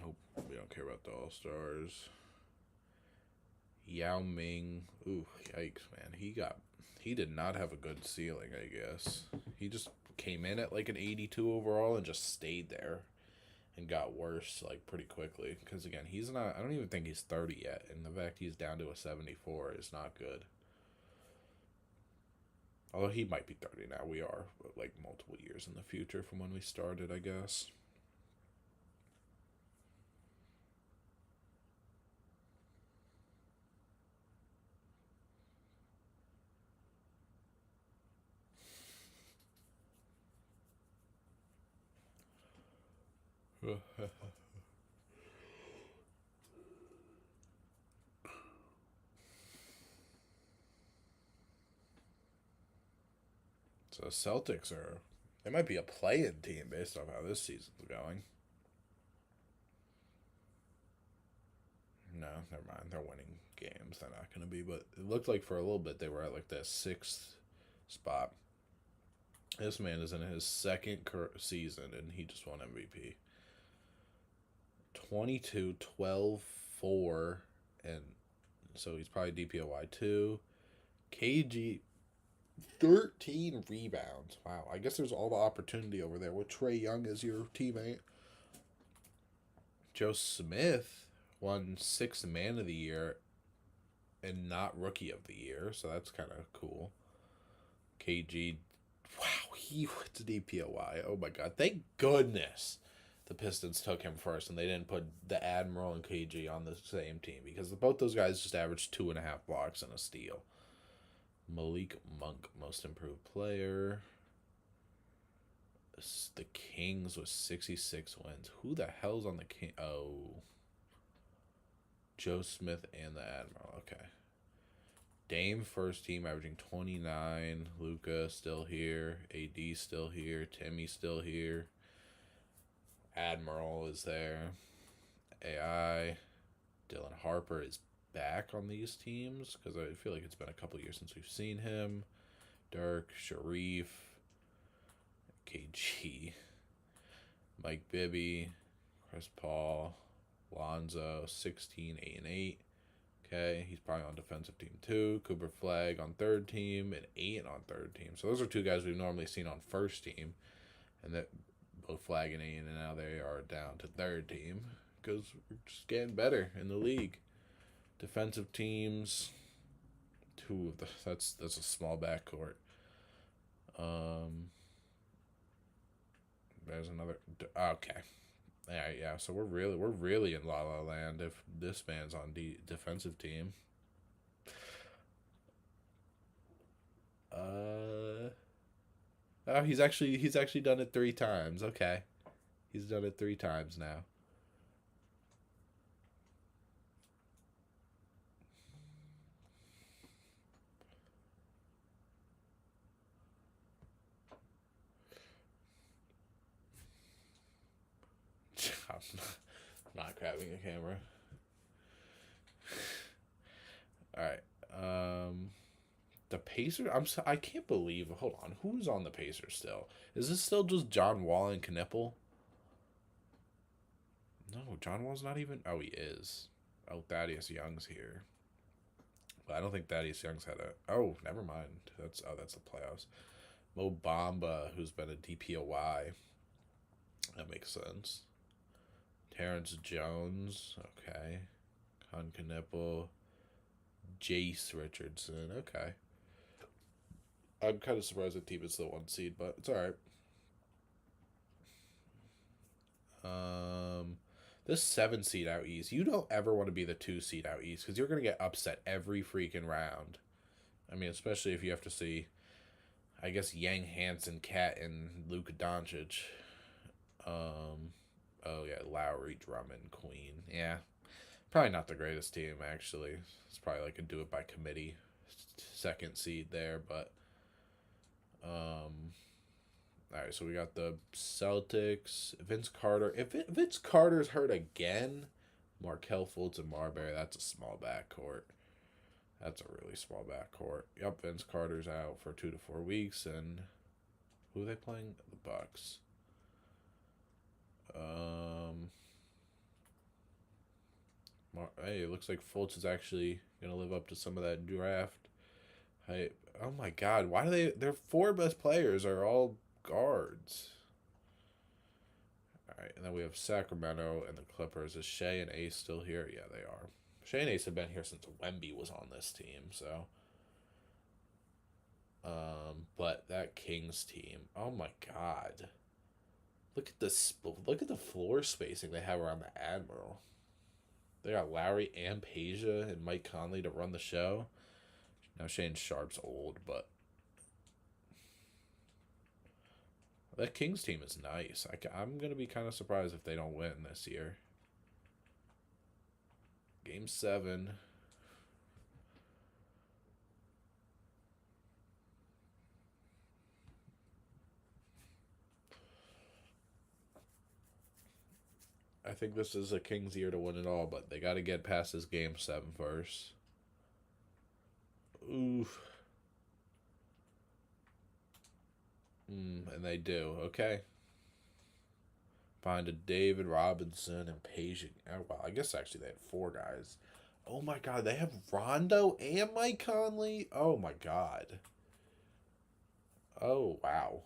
Nope, we don't care about the all-stars. Yao Ming. Ooh, yikes, man. He did not have a good ceiling, I guess. He just came in at like an 82 overall and just stayed there and got worse like pretty quickly. Because again, he's not, I don't even think he's 30 yet. And the fact he's down to a 74 is not good. Although he might be 30 now. We are like multiple years in the future from when we started, I guess. So Celtics are, they might be a play-in team based on how this season's going. No, never mind. They're winning games. They're not going to be, but it looked like for a little bit they were at like the sixth spot. This man is in his second season and he just won MVP. 22, 12, 4, and so he's probably DPOY 2. KG, 13 rebounds. Wow, I guess there's all the opportunity over there with Trae Young as your teammate. Joe Smith won 6th Man of the Year and not Rookie of the Year, so that's kind of cool. KG, wow, he went to DPOY. Oh my god, thank goodness the Pistons took him first and they didn't put the Admiral and KG on the same team because both those guys just averaged 2.5 blocks and a steal. Malik Monk, most improved player. The Kings with 66 wins. Who the hell's on the King? Oh. Joe Smith and the Admiral. Okay. Dame first team averaging 29. Luka still here. AD still here. Timmy still here. Admiral is there. AI. Dylan Harper is back on these teams because I feel like it's been a couple years since we've seen him. Dirk, Sharif, KG, Mike Bibby, Chris Paul, Lonzo, 16, 8 and 8. Okay, he's probably on defensive team too. Cooper Flag on third team and Ayton on third team. So those are two guys we've normally seen on first team, and that both Flag and Ayton, and now they are down to third team because we're just getting better in the league. Defensive teams, two of the that's a small backcourt. There's another. Okay. All right, yeah. So we're really in La La Land if this man's on the defensive team. Oh, he's actually done it 3 times. Okay, he's done it 3 times now. I'm not grabbing a camera. All right. The Pacers. I can't believe. Hold on. Who's on the Pacers still? Is this still just John Wall and Knipple? No, John Wall's not even. Oh, he is. Oh, Thaddeus Young's here. But I don't think Thaddeus Young's had a. Oh, never mind. That's the playoffs. Mo Bamba, who's been a DPOY. That makes sense. Terrence Jones. Okay. Con Knipple. Jace Richardson. Okay. I'm kind of surprised the team is the 1 seed, but it's all right. This 7 seed out east, you don't ever want to be the 2 seed out east because you're gonna get upset every freaking round. I mean, especially if you have to see, I guess Yang Hansen, Cat, and Luka Doncic. Oh yeah, Lowry, Drummond, Queen. Yeah, probably not the greatest team actually. It's probably like a do it by committee 2nd seed there, but all right, so we got the Celtics, Vince Carter. If Vince Carter's hurt again, Markelle Fultz and Marbury, that's a small backcourt. That's a really small backcourt. Yep, Vince Carter's out for 2 to 4 weeks, and who are they playing? The Bucks. Hey, it looks like Fultz is actually gonna live up to some of that draft. Hey, oh my God, why do their 4 best players are all guards? All right, and then we have Sacramento and the Clippers. Is Shea and Ace still here? Yeah, they are. Shea and Ace have been here since Wemby was on this team, so. But that Kings team, oh my God. Look at this. Look at the floor spacing they have around the Admiral. They got Lowry and Peja and Mike Conley to run the show. Now Shane Sharp's old, but that Kings team is nice. I'm going to be kind of surprised if they don't win this year. Game 7. I think this is a Kings year to win it all, but they got to get past this game 7 first. Oof. And they do. Okay. Find a David Robinson and Page. Oh, well, I guess actually they had 4 guys. Oh my God, they have Rondo and Mike Conley. Oh my God. Oh wow.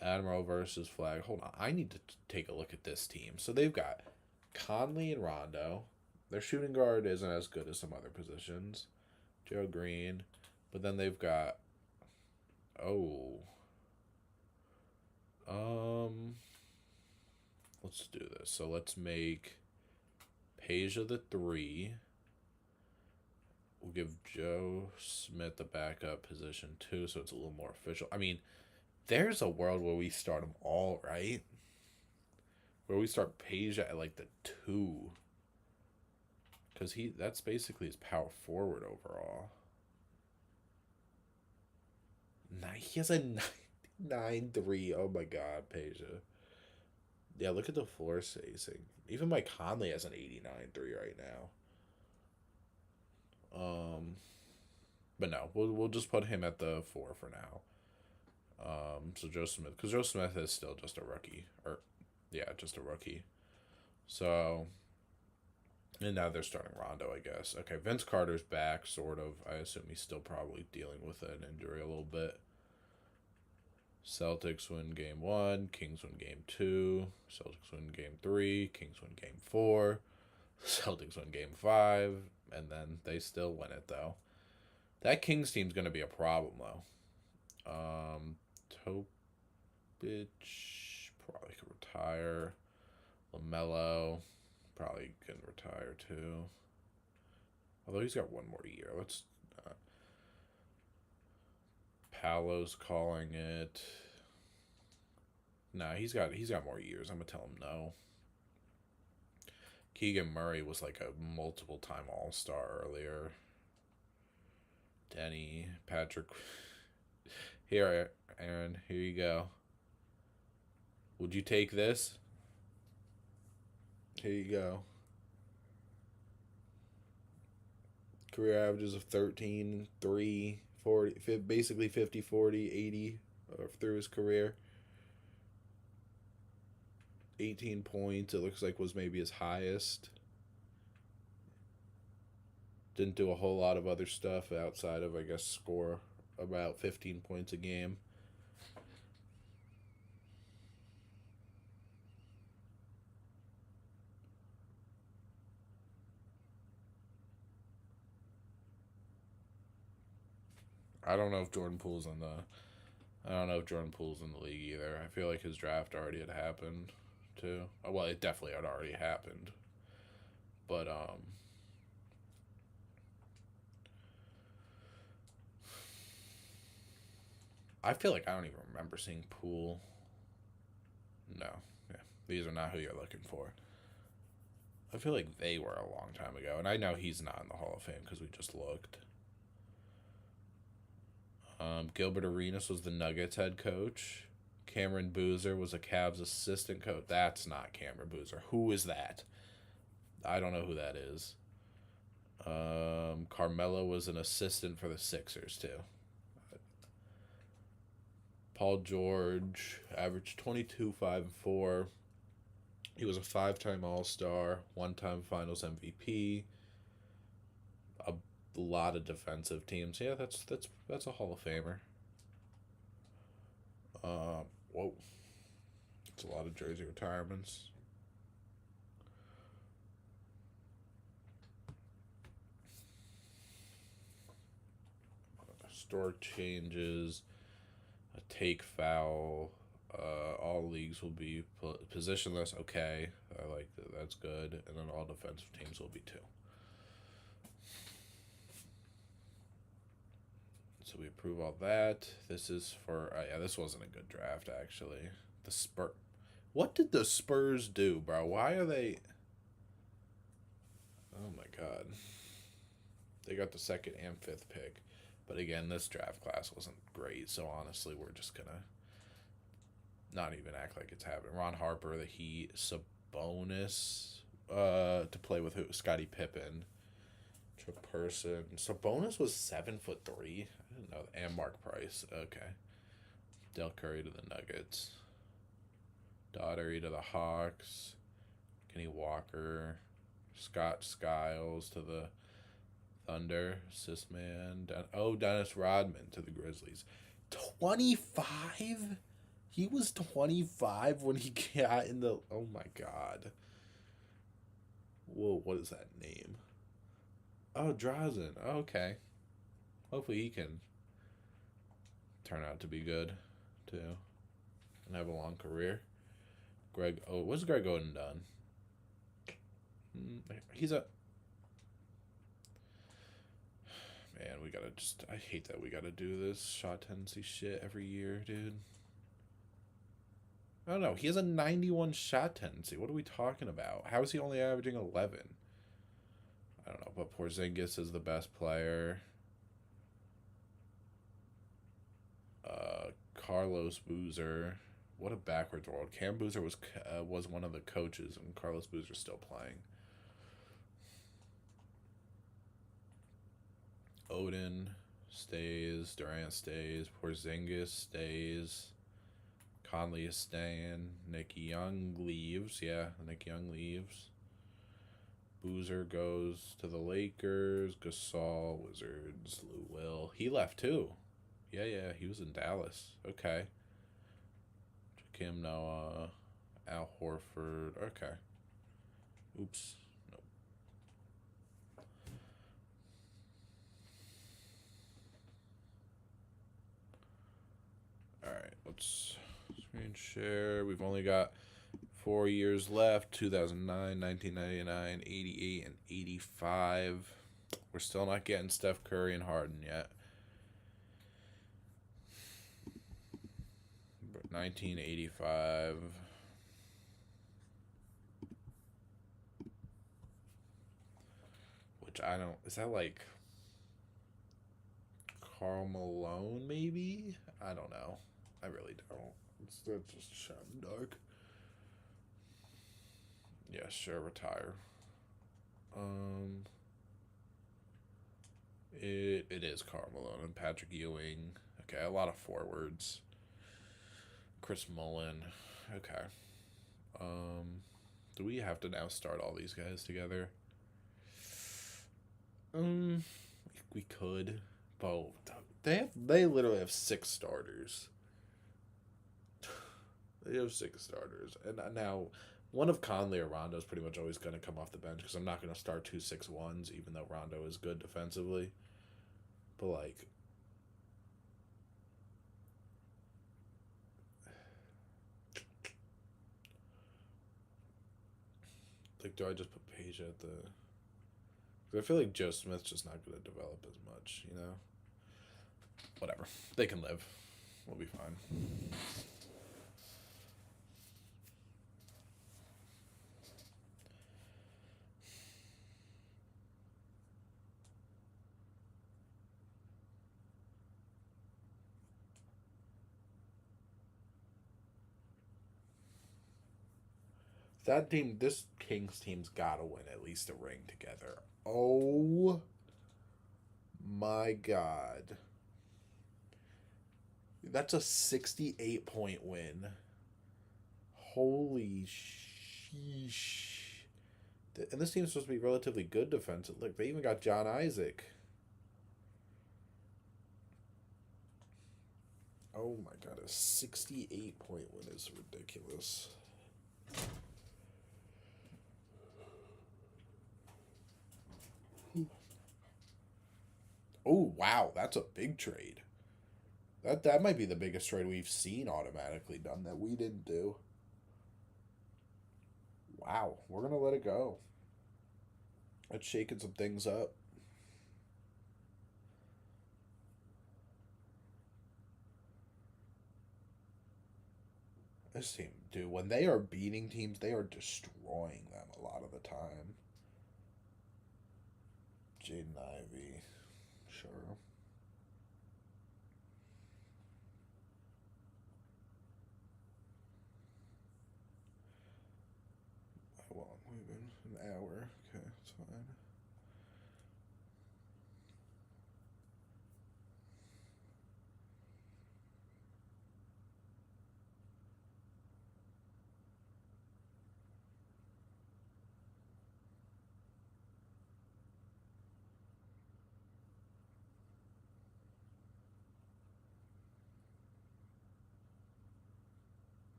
Admiral versus Flag. Hold on, I need to take a look at this team. So they've got Conley and Rondo. Their shooting guard isn't as good as some other positions. Joe Green, but then they've got. Oh. Let's do this. So let's make Peja the 3. We'll give Joe Smith the backup position too, so it's a little more official. I mean, there's a world where we start them all, right? Where we start Peja at like the 2. Because that's basically his power forward overall. He has a 9-3. Oh my God, Peja. Yeah, look at the floor spacing. Even Mike Conley has an 89-3 right now. But no, we'll just put him at the 4 for now. So Joe Smith, because Joe Smith is still just a rookie, or yeah, just a rookie. So, and now they're starting Rondo, I guess. Okay, Vince Carter's back, sort of. I assume he's still probably dealing with an injury a little bit. Celtics win game 1, Kings win game 2, Celtics win game 3, Kings win game 4, Celtics win game 5, and then they still win it, though. That Kings team's going to be a problem, though. Topic probably could retire. LaMelo probably can retire, too. Although he's got one more year. Let's... Paolo's calling it. Nah, he's got more years. I'm gonna tell him no. Keegan Murray was like a multiple time All-Star earlier. Denny, Patrick. Here, Aaron, here you go. Would you take this? Here you go. Career averages of 13, 3, 40, basically 50, 40, 80 through his career. 18 points, it looks like, was maybe his highest. Didn't do a whole lot of other stuff outside of, I guess, score about 15 points a game. I don't know if Jordan Poole's in the league either. I feel like his draft already had happened, too. Well, it definitely had already happened. But I feel like I don't even remember seeing Poole. No, yeah, these are not who you're looking for. I feel like they were a long time ago, and I know he's not in the Hall of Fame because we just looked. Gilbert Arenas was the Nuggets head coach. Cameron Boozer was a Cavs assistant coach. That's not Cameron Boozer. Who is that? I don't know who that is. Carmelo was an assistant for the Sixers, too. Paul George averaged 22, 5, and 4. He was a 5-time All-Star, 1-time Finals MVP. A lot of defensive teams. Yeah, that's a Hall of Famer. Whoa. It's a lot of jersey retirements. Store changes. A take foul. All leagues will be positionless. Okay, I like that. That's good. And then all defensive teams will be too. So we approve all that. This is for yeah. This wasn't a good draft actually. The Spurs. What did the Spurs do, bro? Why are they? Oh my god. They got the 2nd and 5th pick. But again, this draft class wasn't great, so honestly, we're just gonna not even act like it's happening. Ron Harper, the Heat, Sabonis, to play with who? Scottie Pippen, Person. Sabonis was 7'3". I didn't know that. And Mark Price. Okay. Del Curry to the Nuggets. Daugherty to the Hawks. Kenny Walker. Scott Skiles to the Thunder, assist man. Dennis Rodman to the Grizzlies. 25? He was 25 when he got in the... Oh, my God. Whoa, what is that name? Oh, Drazen. Oh, okay. Hopefully he can turn out to be good, too. And have a long career. What's Greg Oden done? He's a... Man, we gotta just... I hate that we gotta do this shot tendency shit every year, dude. I don't know. He has a 91 shot tendency. What are we talking about? How is he only averaging 11? I don't know, but Porzingis is the best player. Carlos Boozer. What a backwards world. Cam Boozer was one of the coaches, and Carlos Boozer's still playing. Oden, stays. Durant stays. Porzingis stays. Conley is staying. Nick Young leaves. Yeah, Nick Young leaves. Boozer goes to the Lakers. Gasol, Wizards. Lou Will. He left too. Yeah, he was in Dallas. Okay. Kim Noah. Al Horford. Okay. Oops. Nope. Alright, let's screen share. We've only got 4 years left. 2009, 1999, 88, and 85. We're still not getting Steph Curry and Harden yet. But 1985. Which I don't... Is that like... Karl Malone, maybe? I don't know. I really don't. That's just shot in the dark. Yeah, sure, retire. It is Karl Malone and Patrick Ewing. Okay, a lot of forwards. Chris Mullin. Okay. Do we have to now start all these guys together? We could, but they literally have 6 starters. They have 6 starters, and now one of Conley or Rondo is pretty much always going to come off the bench because I'm not going to start 2 6-1s, even though Rondo is good defensively. But like, do I just put Page at the? Because I feel like Joe Smith's just not going to develop as much, you know. Whatever, they can live. We'll be fine. That team, this Kings team's got to win at least a ring together. Oh my God. That's a 68-point win. Holy sheesh. And this team's supposed to be relatively good defensive. Look, they even got John Isaac. Oh my God, a 68-point win is ridiculous. Oh wow, that's a big trade. That might be the biggest trade we've seen automatically done that we didn't do. Wow, we're gonna let it go. It's shaking some things up. This team, dude, when they are beating teams, they are destroying them a lot of the time. Jaden Ivey, sure. Well, I'm leaving an hour. Okay, it's fine.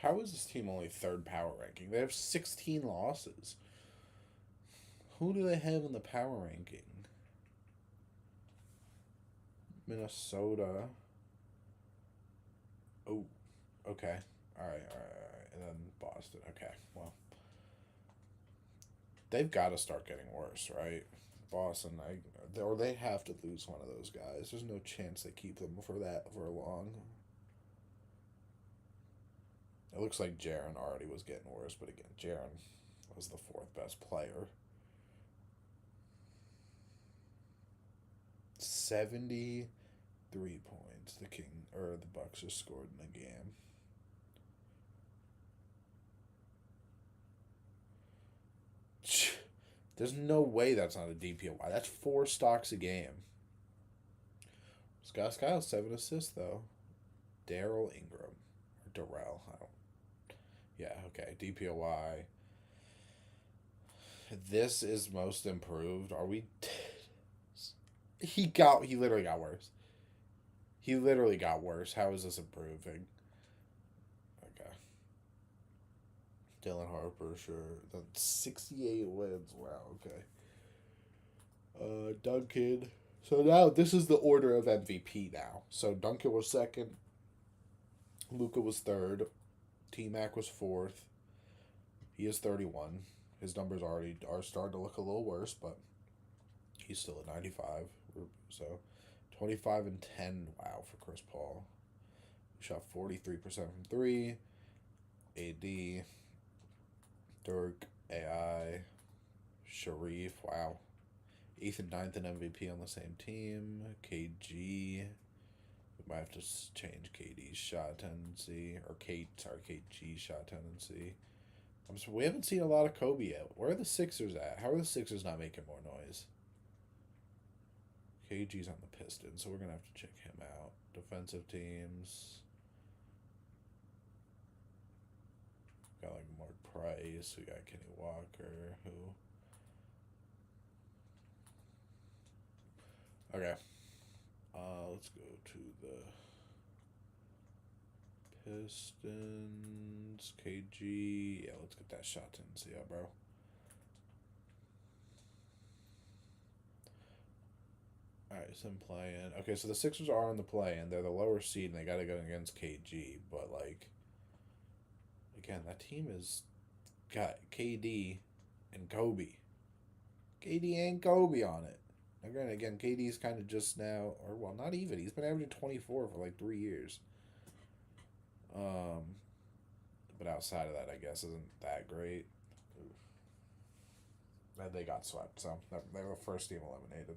How is this team only 3rd power ranking? They have 16 losses. Who do they have in the power ranking? Minnesota. Oh, okay. All right. And then Boston. Okay, well. They've got to start getting worse, right? Boston, or they have to lose one of those guys. There's no chance they keep them for long. It looks like Jaren already was getting worse, but again, Jaren was the 4th best player. 73 points the Bucks just scored in the game. There's no way that's not a DPOY. That's 4 stocks a game. Scott Skiles, 7 assists, though. Daryl Ingram. Or Darrell. I don't. Yeah, okay. DPOY. This is most improved. Are we. He literally got worse. He literally got worse. How is this improving? Okay. Dylan Harper, sure. That's 68 wins. Wow, okay. Duncan. So now this is the order of MVP now. So Duncan was second. Luka was third. T Mac was fourth. He is 31. His numbers already are starting to look a little worse, but he's still at 95. So 25 and 10. Wow, for Chris Paul. He shot 43% from three. AD. Dirk. AI. Sharif. Wow. 8th and 9th in MVP on the same team. KG. We might have to change KD's shot tendency. Or KG's shot tendency. We haven't seen a lot of Kobe yet. Where are the Sixers at? How are the Sixers not making more noise? KG's on the Pistons, so we're going to have to check him out. Defensive teams. Got like Mark Price. We got Kenny Walker. Who? Okay. Let's go to the Pistons. KG. Yeah, let's get that shot tendency up, bro. Alright, so I'm playing. Okay, so the Sixers are on the play, and they're the lower seed, and they got to go against KG. But, like, again, that team has got KD and Kobe. KD and Kobe on it. Again, KD's kind of just now, or, well, not even. He's been averaging 24 for, like, 3 years. But outside of that, I guess, isn't that great. And they got swept, so they were the first team eliminated.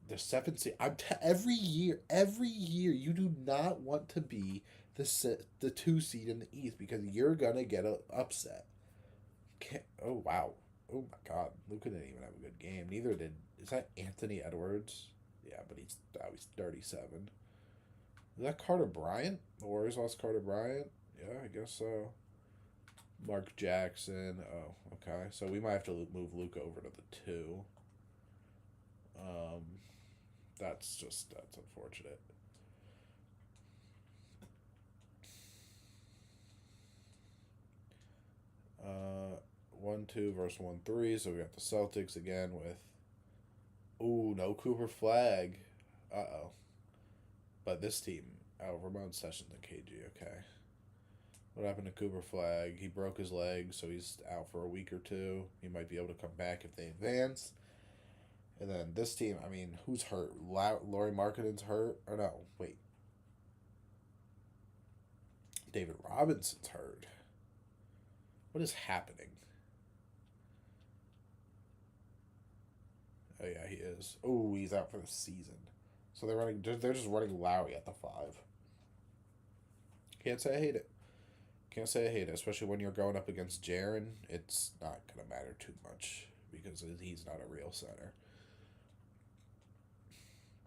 The 7th seed. Every year, you do not want to be the 2 seed in the East because you're gonna get a upset. Oh wow, oh my God, Luka didn't even have a good game. Neither did is that Anthony Edwards? Yeah, but he's 37. Is that Carter Bryant? The Warriors lost Carter Bryant. Yeah, I guess so. Mark Jackson. Oh, okay. So we might have to move Luka over to the 2. Um, that's unfortunate. 1-2 versus 1-3. So we got the Celtics again with. Ooh, no Cooper Flag. Uh-oh. But this team. Oh, Ramon Sessions and KG. Okay. What happened to Cooper Flag? He broke his leg, so he's out for a week or 2. He might be able to come back if they advance. And then this team, I mean, who's hurt? Lauri Markkanen's hurt? Or no, wait. David Robinson's hurt. What is happening? Oh yeah, he is. Oh, he's out for the season. So they're just running Lowry at the 5. Can't say I hate it. Can't say I hate it, especially when you're going up against Jaren. It's not gonna matter too much because he's not a real center.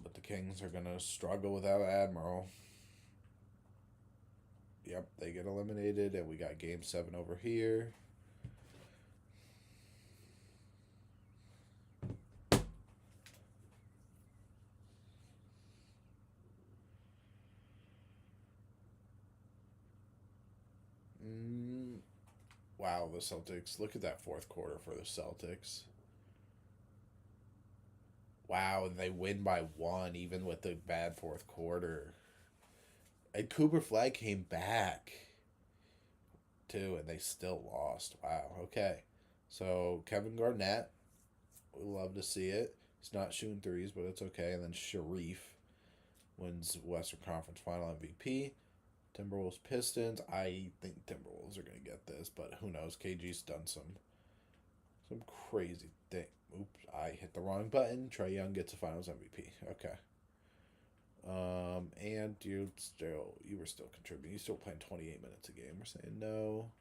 But the Kings are gonna struggle without Admiral. Yep, they get eliminated, and we got Game 7 over here. Wow, the Celtics. Look at that 4th quarter for the Celtics. Wow, and they win by 1, even with the bad 4th quarter. And Cooper Flag came back, too, and they still lost. Wow, okay. So, Kevin Garnett, we love to see it. He's not shooting threes, but it's okay. And then Sharif wins Western Conference Final MVP. Timberwolves Pistons. I think Timberwolves are going to get this, but who knows? KG's done some crazy thing. Oops, I hit the wrong button. Trae Young gets a Finals MVP. Okay. And you were still contributing. You're still playing 28 minutes a game. We're saying no.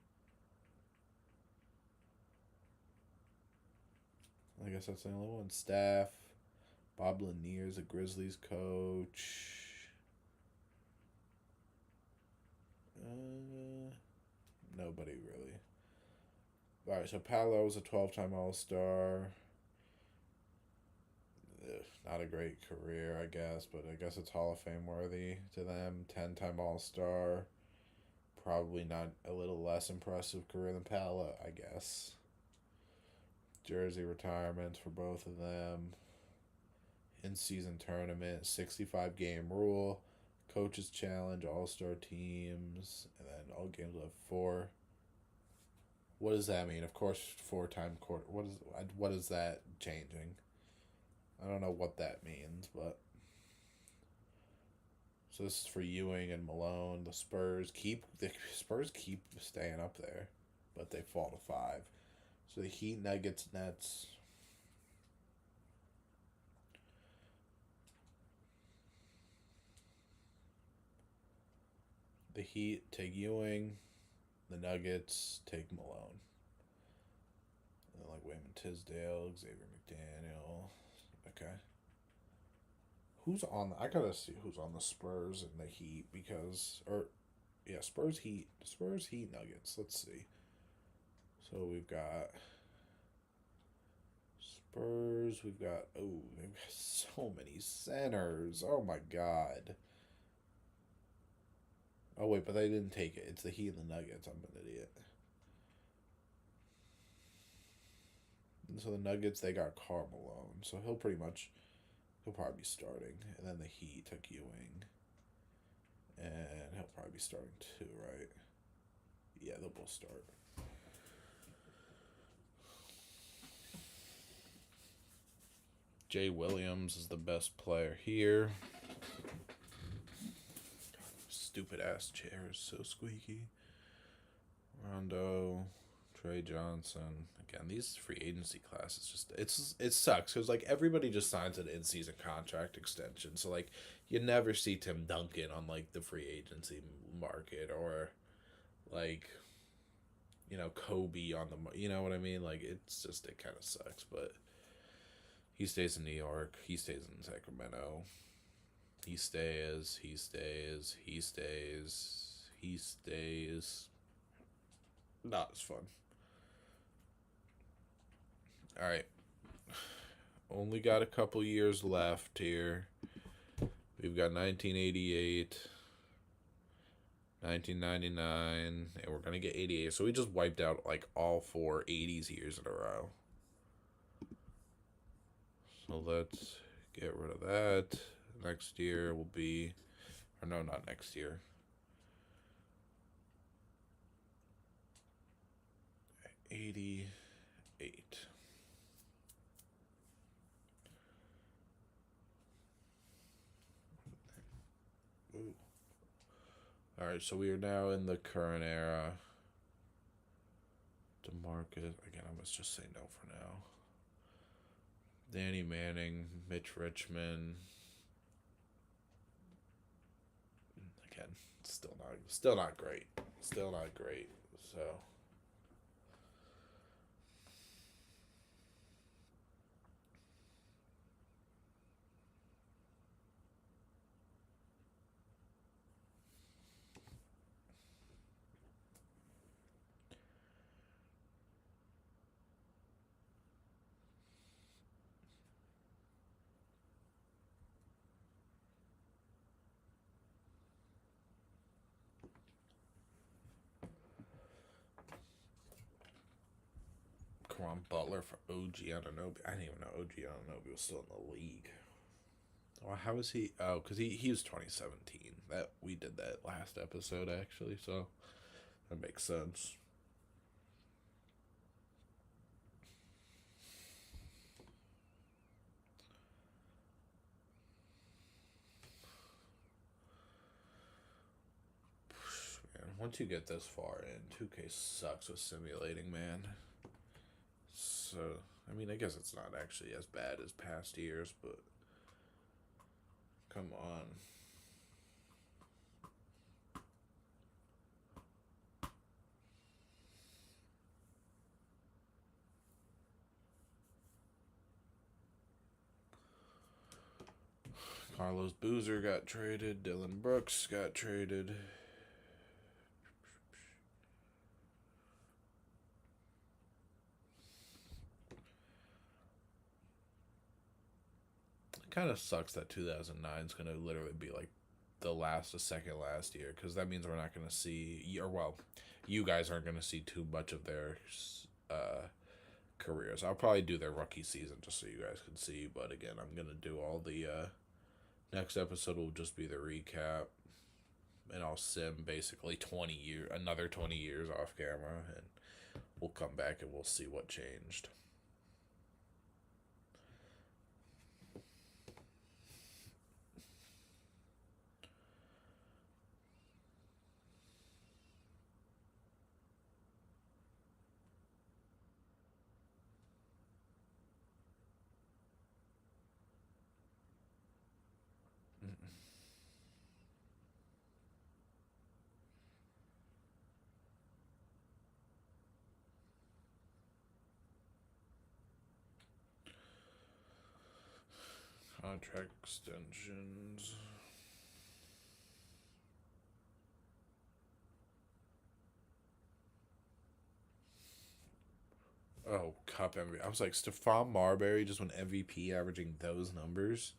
I guess that's the only one. Staff. Bob Lanier is a Grizzlies coach. Nobody really. All right, so Paolo was a 12-time All-Star. Not a great career, I guess, but I guess it's Hall of Fame worthy to them. 10-time All-Star. Probably not a little less impressive career than Paolo, I guess. Jersey retirements for both of them. In-season tournament, 65 game rule, coaches challenge, all-star teams, and then all games have four. What does that mean? Of course, 4-time quarter. What is that changing? I don't know what that means, but so this is for Ewing and Malone. The Spurs keep staying up there, but they fall to 5. So the Heat, Nuggets, Nets. The Heat take Ewing. The Nuggets take Malone. And like Wayman Tisdale, Xavier McDaniel. Okay. Who's on? I gotta see who's on the Spurs and the Heat Spurs Heat Nuggets. Let's see. So we've got Spurs. They've got so many centers. Oh my god. Oh wait, but they didn't take it. It's the Heat and the Nuggets. I'm an idiot. And so the Nuggets, they got Karl Malone, so he'll probably be starting. And then the Heat took Ewing, and he'll probably be starting too, right? Yeah, they'll both start. Jay Williams is the best player here. Stupid ass chair is so squeaky. Rondo, Trey Johnson. Again, these free agency classes it sucks because like everybody just signs an in season contract extension. So like you never see Tim Duncan on like the free agency market or like Kobe on the what I mean. Like it kind of sucks, but he stays in New York. He stays in Sacramento. He stays. Not as fun. All right. Only got a couple years left here. We've got 1988, 1999, and we're going to get 88. So we just wiped out like all 4 80s years in a row. So let's get rid of that. Next year will be, or no, not next year. 88. Ooh. All right, so we are now in the current era. DeMarcus, again, I must just say no for now. Danny Manning, Mitch Richmond. Again, still not great. Still not great. So Caron Butler for OG Anunoby. I didn't even know OG Anunoby was still in the league. Well, how was he? Oh, because he was 2017. That we did that last episode actually, so that makes sense. Man, once you get this far in, 2K sucks with simulating, man. So, I mean, I guess it's not actually as bad as past years, but come on. Carlos Boozer got traded. Dylan Brooks got traded. It kind of sucks that 2009 is going to literally be like the second last year, because that means we're not going to see, or well, you guys aren't going to see too much of their careers. I'll probably do their rookie season just so you guys can see, but again, I'm going to do all the next episode will just be the recap, and I'll sim basically another 20 years off camera, and we'll come back and we'll see what changed. Contract extensions. Oh, Cup MVP. I was like, Stephon Marbury just won MVP, averaging those numbers.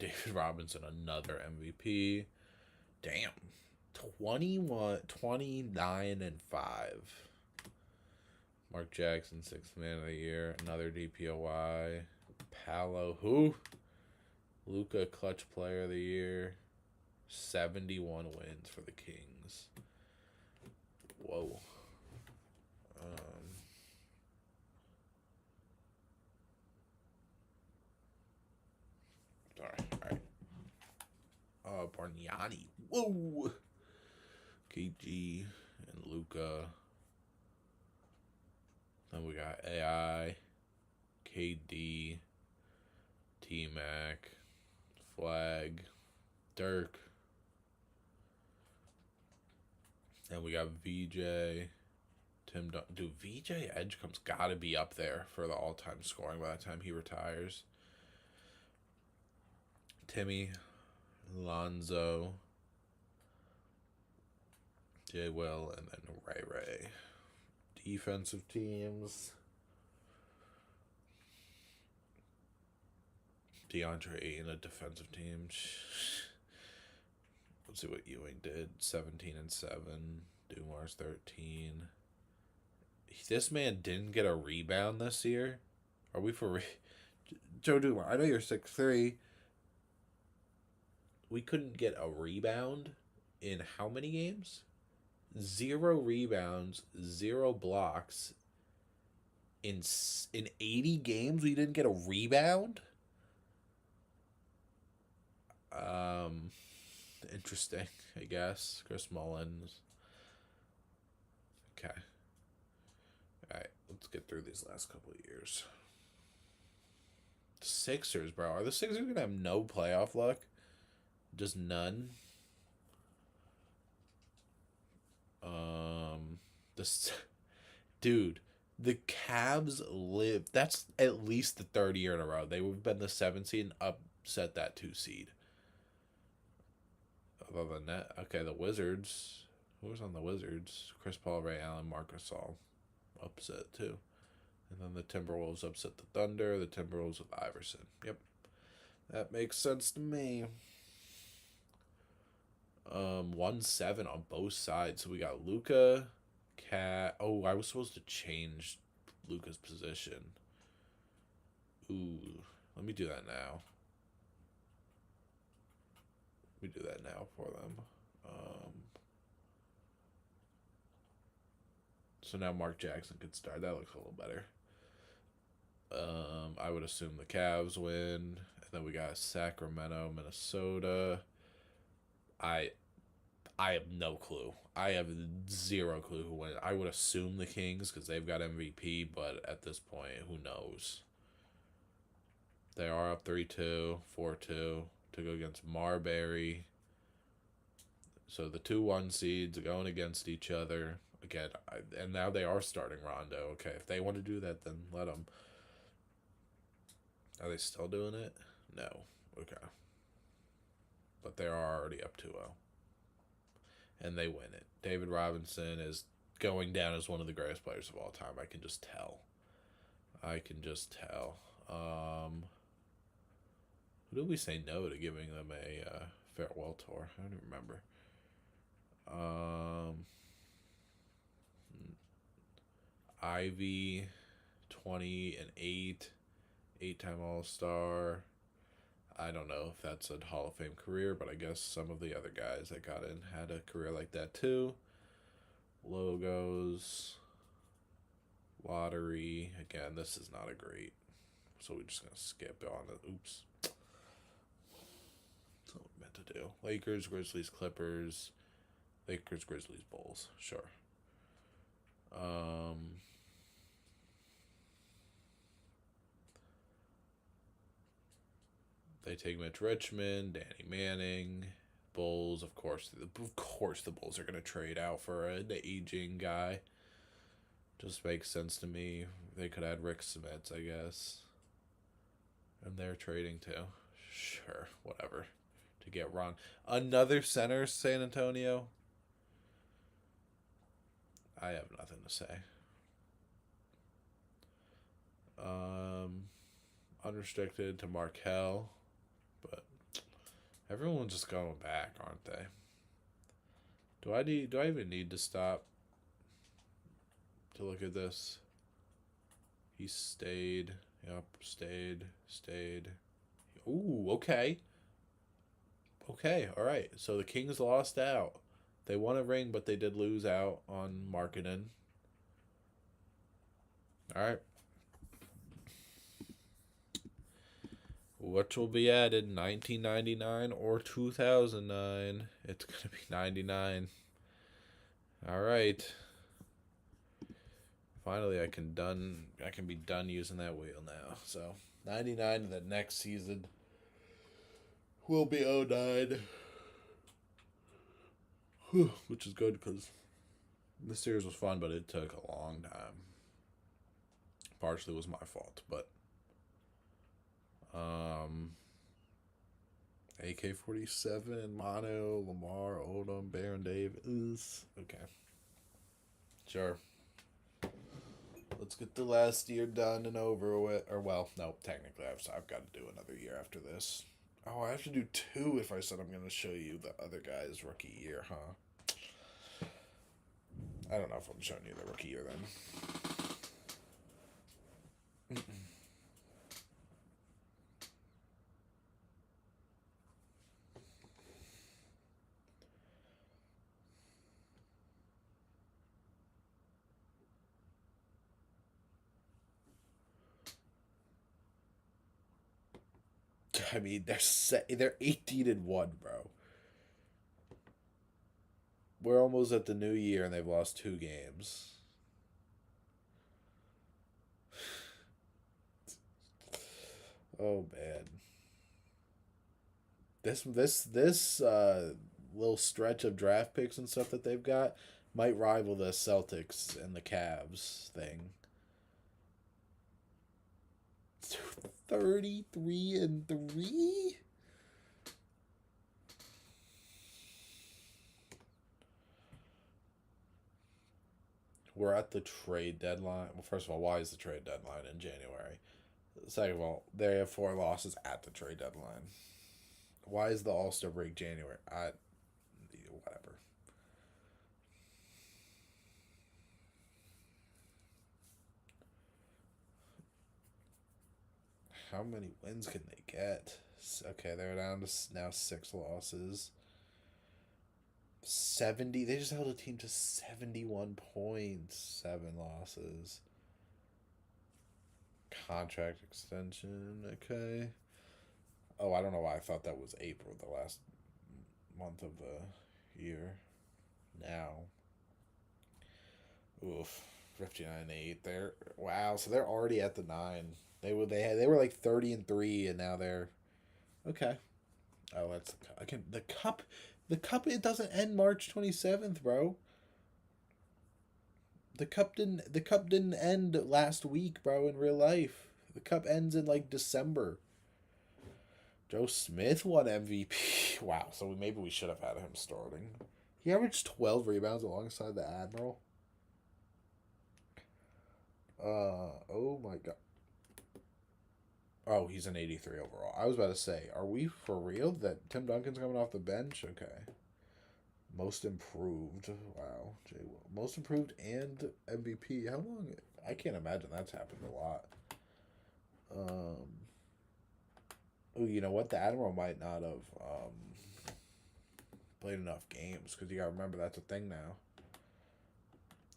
David Robinson, another MVP. Damn. 21, 29 and 5. Mark Jackson, 6th man of the year. Another DPOY. Paolo, who? Luka, clutch player of the year. 71 wins for the Kings. Whoa. Alright. Bargnani. Whoa. KG and Luka. Then we got AI, KD, T-Mac, Flag, Dirk. And we got VJ, Tim Duncan. Dude, VJ Edgecombe's got to be up there for the all-time scoring by the time he retires. Timmy, Lonzo, J. Will, and then Ray. Defensive teams. DeAndre Ayton, a defensive team. Let's see what Ewing did. 17 and 7. Dumars 13. This man didn't get a rebound this year. Are we for Joe Dumars? I know you're 6'3". We couldn't get a rebound in how many games? 0 rebounds, 0 blocks. In 80 games, we didn't get a rebound? Interesting, I guess. Chris Mullins. Okay. Alright, let's get through these last couple of years. Sixers, bro. Are the Sixers going to have no playoff luck? Just none? This... Dude, the Cavs live... That's at least the third year in a row. They would have been the 7th seed and upset that 2 seed. Other than that, okay, the Wizards. Who was on the Wizards? Chris Paul, Ray Allen, Marc Gasol. Upset, too. And then the Timberwolves upset the Thunder. The Timberwolves with Iverson. Yep. That makes sense to me. 1-7 on both sides. So we got Luka, Cat. Oh, I was supposed to change Luka's position. Ooh, let me do that now. We do that now for them. So now Mark Jackson could start. That looks a little better. I would assume the Cavs win. And then we got Sacramento, Minnesota. I I have no clue. I have zero clue who wins. I would assume the Kings because they've got MVP, but at this point, who knows? They are up 3-2, 4-2 to go against Marbury. So the 2-1 seeds are going against each other. Again, and now they are starting Rondo. Okay, if they want to do that, then let them. Are they still doing it? No. Okay. But they are already up 2-0. And they win it. David Robinson is going down as one of the greatest players of all time. I can just tell. Who did we say no to giving them a farewell tour? I don't even remember. Ivy, 20-8, 8-time All-Star. I don't know if that's a Hall of Fame career, but I guess some of the other guys that got in had a career like that too. Logos, lottery. Again, this is not a great, so we're just going to skip on it. Oops. That's what we meant to do. Lakers, Grizzlies, Clippers. Lakers, Grizzlies, Bulls. Sure. They take Mitch Richmond, Danny Manning, Bulls. Of course, the Bulls are going to trade out for the aging guy. Just makes sense to me. They could add Rick Smits, I guess. And they're trading too. Sure, whatever. To get Ron. Another center, San Antonio. I have nothing to say. Unrestricted to Markel. But everyone's just going back, aren't they? Do I even need to stop to look at this? He stayed. Yep, stayed. Ooh, okay. Okay, all right. So the Kings lost out. They won a ring, but they did lose out on Markkanen. All right. Which will be added, 1999 or 2009? It's going to be 99. All right. Finally, I can be done using that wheel now. So, 99 the next season will be 09. Which is good because the series was fun, but it took a long time. Partially was my fault, but AK-47, Mono, Lamar, Odom, Baron Davis. Okay. Sure. Let's get the last year done and over with. Or, well, no, technically I've got to do another year after this. Oh, I have to do 2 if I said I'm going to show you the other guy's rookie year, huh? I don't know if I'm showing you the rookie year then. I mean, they're 18-1, bro. We're almost at the new year and they've lost 2 games. Oh man. This little stretch of draft picks and stuff that they've got might rival the Celtics and the Cavs thing. 33-3. We're at the trade deadline. Well, first of all, why is the trade deadline in January? Second of all, they have 4 losses at the trade deadline. Why is the All-Star break January? Whatever. How many wins can they get? Okay, they're down to now 6 losses. 70. They just held a team to 71 points. 7 losses. Contract extension. Okay. Oh, I don't know why I thought that was April, the last month of the year. now. Oof, 59-8. They're wow. So they're already at the 9. They were like 30-3, and now they're okay. Oh, that's I can the cup. The cup it doesn't end March 27th, bro. The cup didn't end last week, bro, in real life. The cup ends in like December. Joe Smith won MVP. Wow, so maybe we should have had him starting. He averaged 12 rebounds alongside the Admiral. Oh my god. Oh, he's an 83 overall. I was about to say, are we for real that Tim Duncan's coming off the bench? Okay. Most improved. Wow. Most improved and MVP. How long? I can't imagine that's happened a lot. Um, oh, you know what? The Admiral might not have played enough games because you got to remember that's a thing now.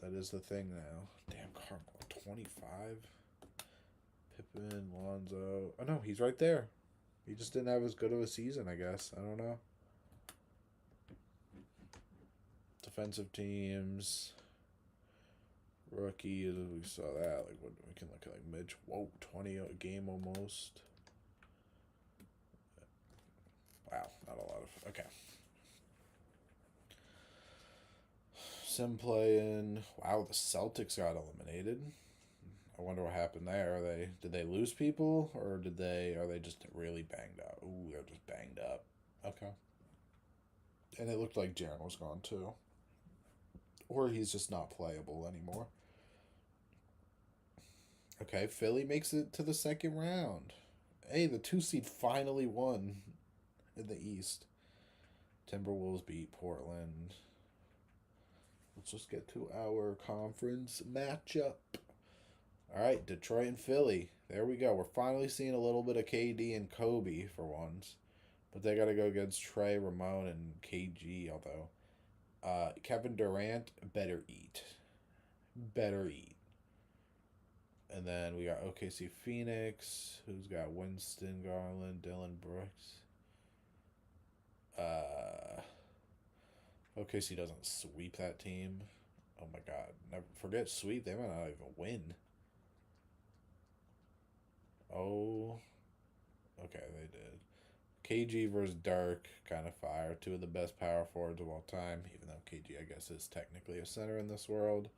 That is the thing now. Damn, Carmelo, 25. Pippen, Lonzo. Oh, no, he's right there. He just didn't have as good of a season, I guess. I don't know. Defensive teams. Rookies, we saw that. Like, what we can look at, like Mitch. Whoa, 20 a game almost. Wow, not a lot of. Okay. Sim playing. Wow, the Celtics got eliminated. I wonder what happened there. Did they lose people or are they just really banged up? Ooh, they're just banged up. Okay. And it looked like Jaren was gone too. Or he's just not playable anymore. Okay, Philly makes it to the second round. Hey, the 2 seed finally won in the East. Timberwolves beat Portland. Let's just get to our conference matchup. All right, Detroit and Philly. There we go. We're finally seeing a little bit of KD and Kobe for once. But they got to go against Trey, Ramon, and KG, although Kevin Durant better eat. Better eat. And then we got OKC Phoenix, who's got Winston, Garland, Dylan Brooks. OKC doesn't sweep that team. Oh my god. Never forget sweep. They might not even win. Oh. Okay, they did. KG versus Dirk, kind of fire. Two of the best power forwards of all time, even though KG, I guess, is technically a center in this world.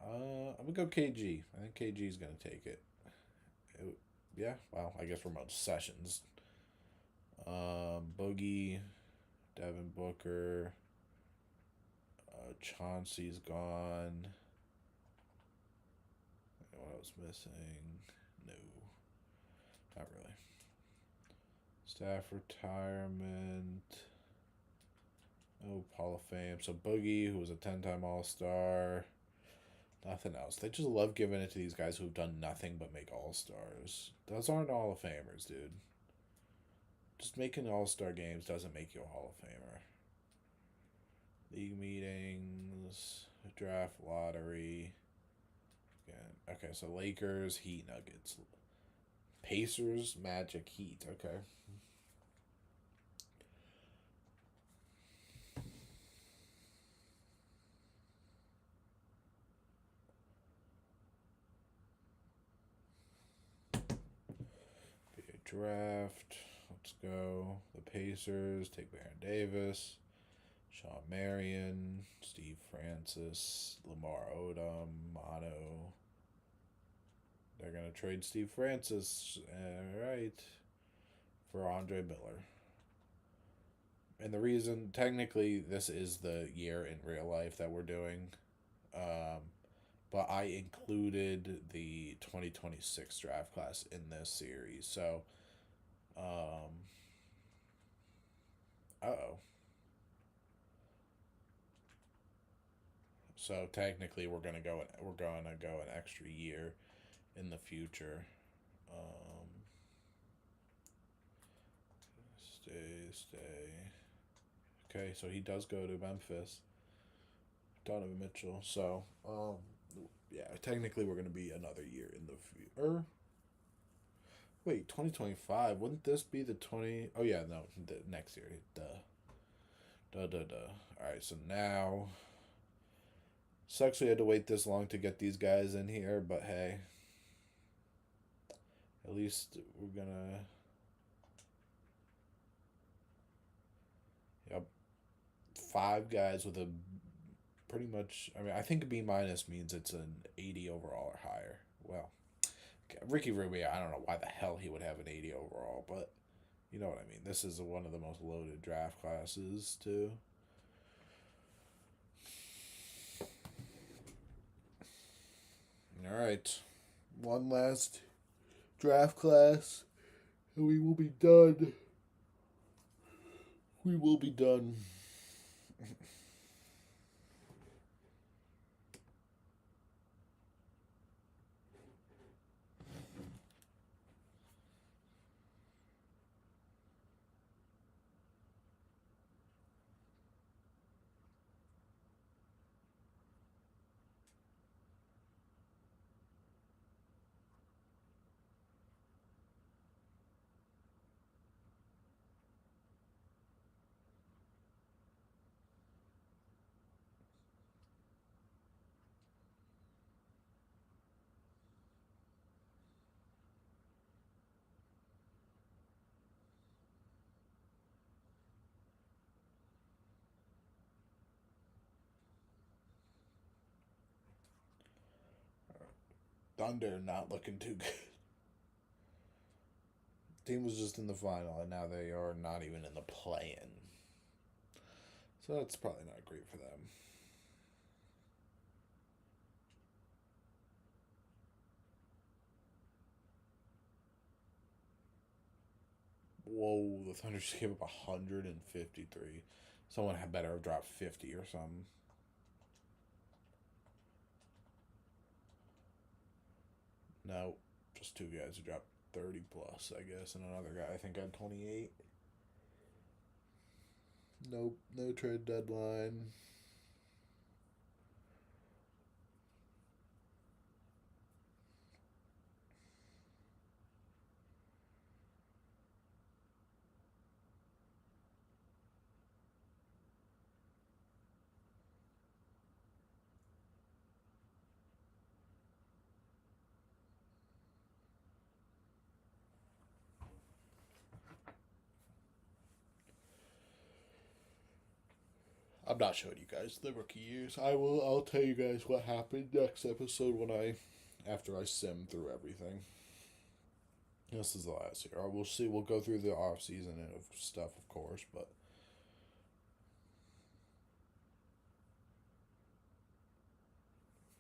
I'm going to go KG. I think KG is going to take it. Yeah, well, I guess remote sessions. Boogie, Devin Booker, Chauncey's gone. What else missing? No, not really. Staff retirement. Oh, Hall of Fame. So Boogie, who was a 10-time All-Star. Nothing else. They just love giving it to these guys who've done nothing but make All-Stars. Those aren't Hall of Famers, dude. Just making All-Star games doesn't make you a Hall of Famer. League meetings, draft lottery. Again. Okay, so Lakers, Heat, Nuggets. Pacers, Magic, Heat. Okay. Draft. Let's go. The Pacers take Baron Davis, Sean Marion, Steve Francis, Lamar Odom, Mono. They're gonna trade Steve Francis, right, for Andre Miller. And the reason, technically, this is the year in real life that we're doing, um, but I included the 2026 draft class in this series, so uh-oh. So technically, we're gonna go an extra year in the future. Um, stay. Okay, so he does go to Memphis. Donovan Mitchell. So yeah, technically we're gonna be another year in the future. Wait, 2025. Wouldn't this be the 20? Oh yeah, no, the next year. Duh. Da da da. All right, so now sucks we had to wait this long to get these guys in here, but hey, at least we're gonna. Yep, 5 guys with a pretty much. I mean, I think a B minus means it's an 80 overall or higher. Well, Ricky Rubio, I don't know why the hell he would have an 80 overall, but you know what I mean. This is one of the most loaded draft classes too. All right, one last draft class, and we will be done. We will be done. Thunder not looking too good. Team was just in the final, and now they are not even in the play-in. So that's probably not great for them. Whoa, the Thunder just gave up 153. Someone had better have dropped 50 or something. No, just 2 guys who dropped 30 plus, I guess, and another guy I think had 28. Nope, no trade deadline. I'm not showing you guys the rookie years. I'll tell you guys what happened next episode after I sim through everything. This is the last year. We'll see. We'll go through the off season of stuff, of course, but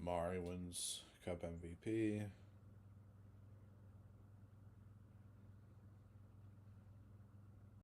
Mari wins Cup MVP.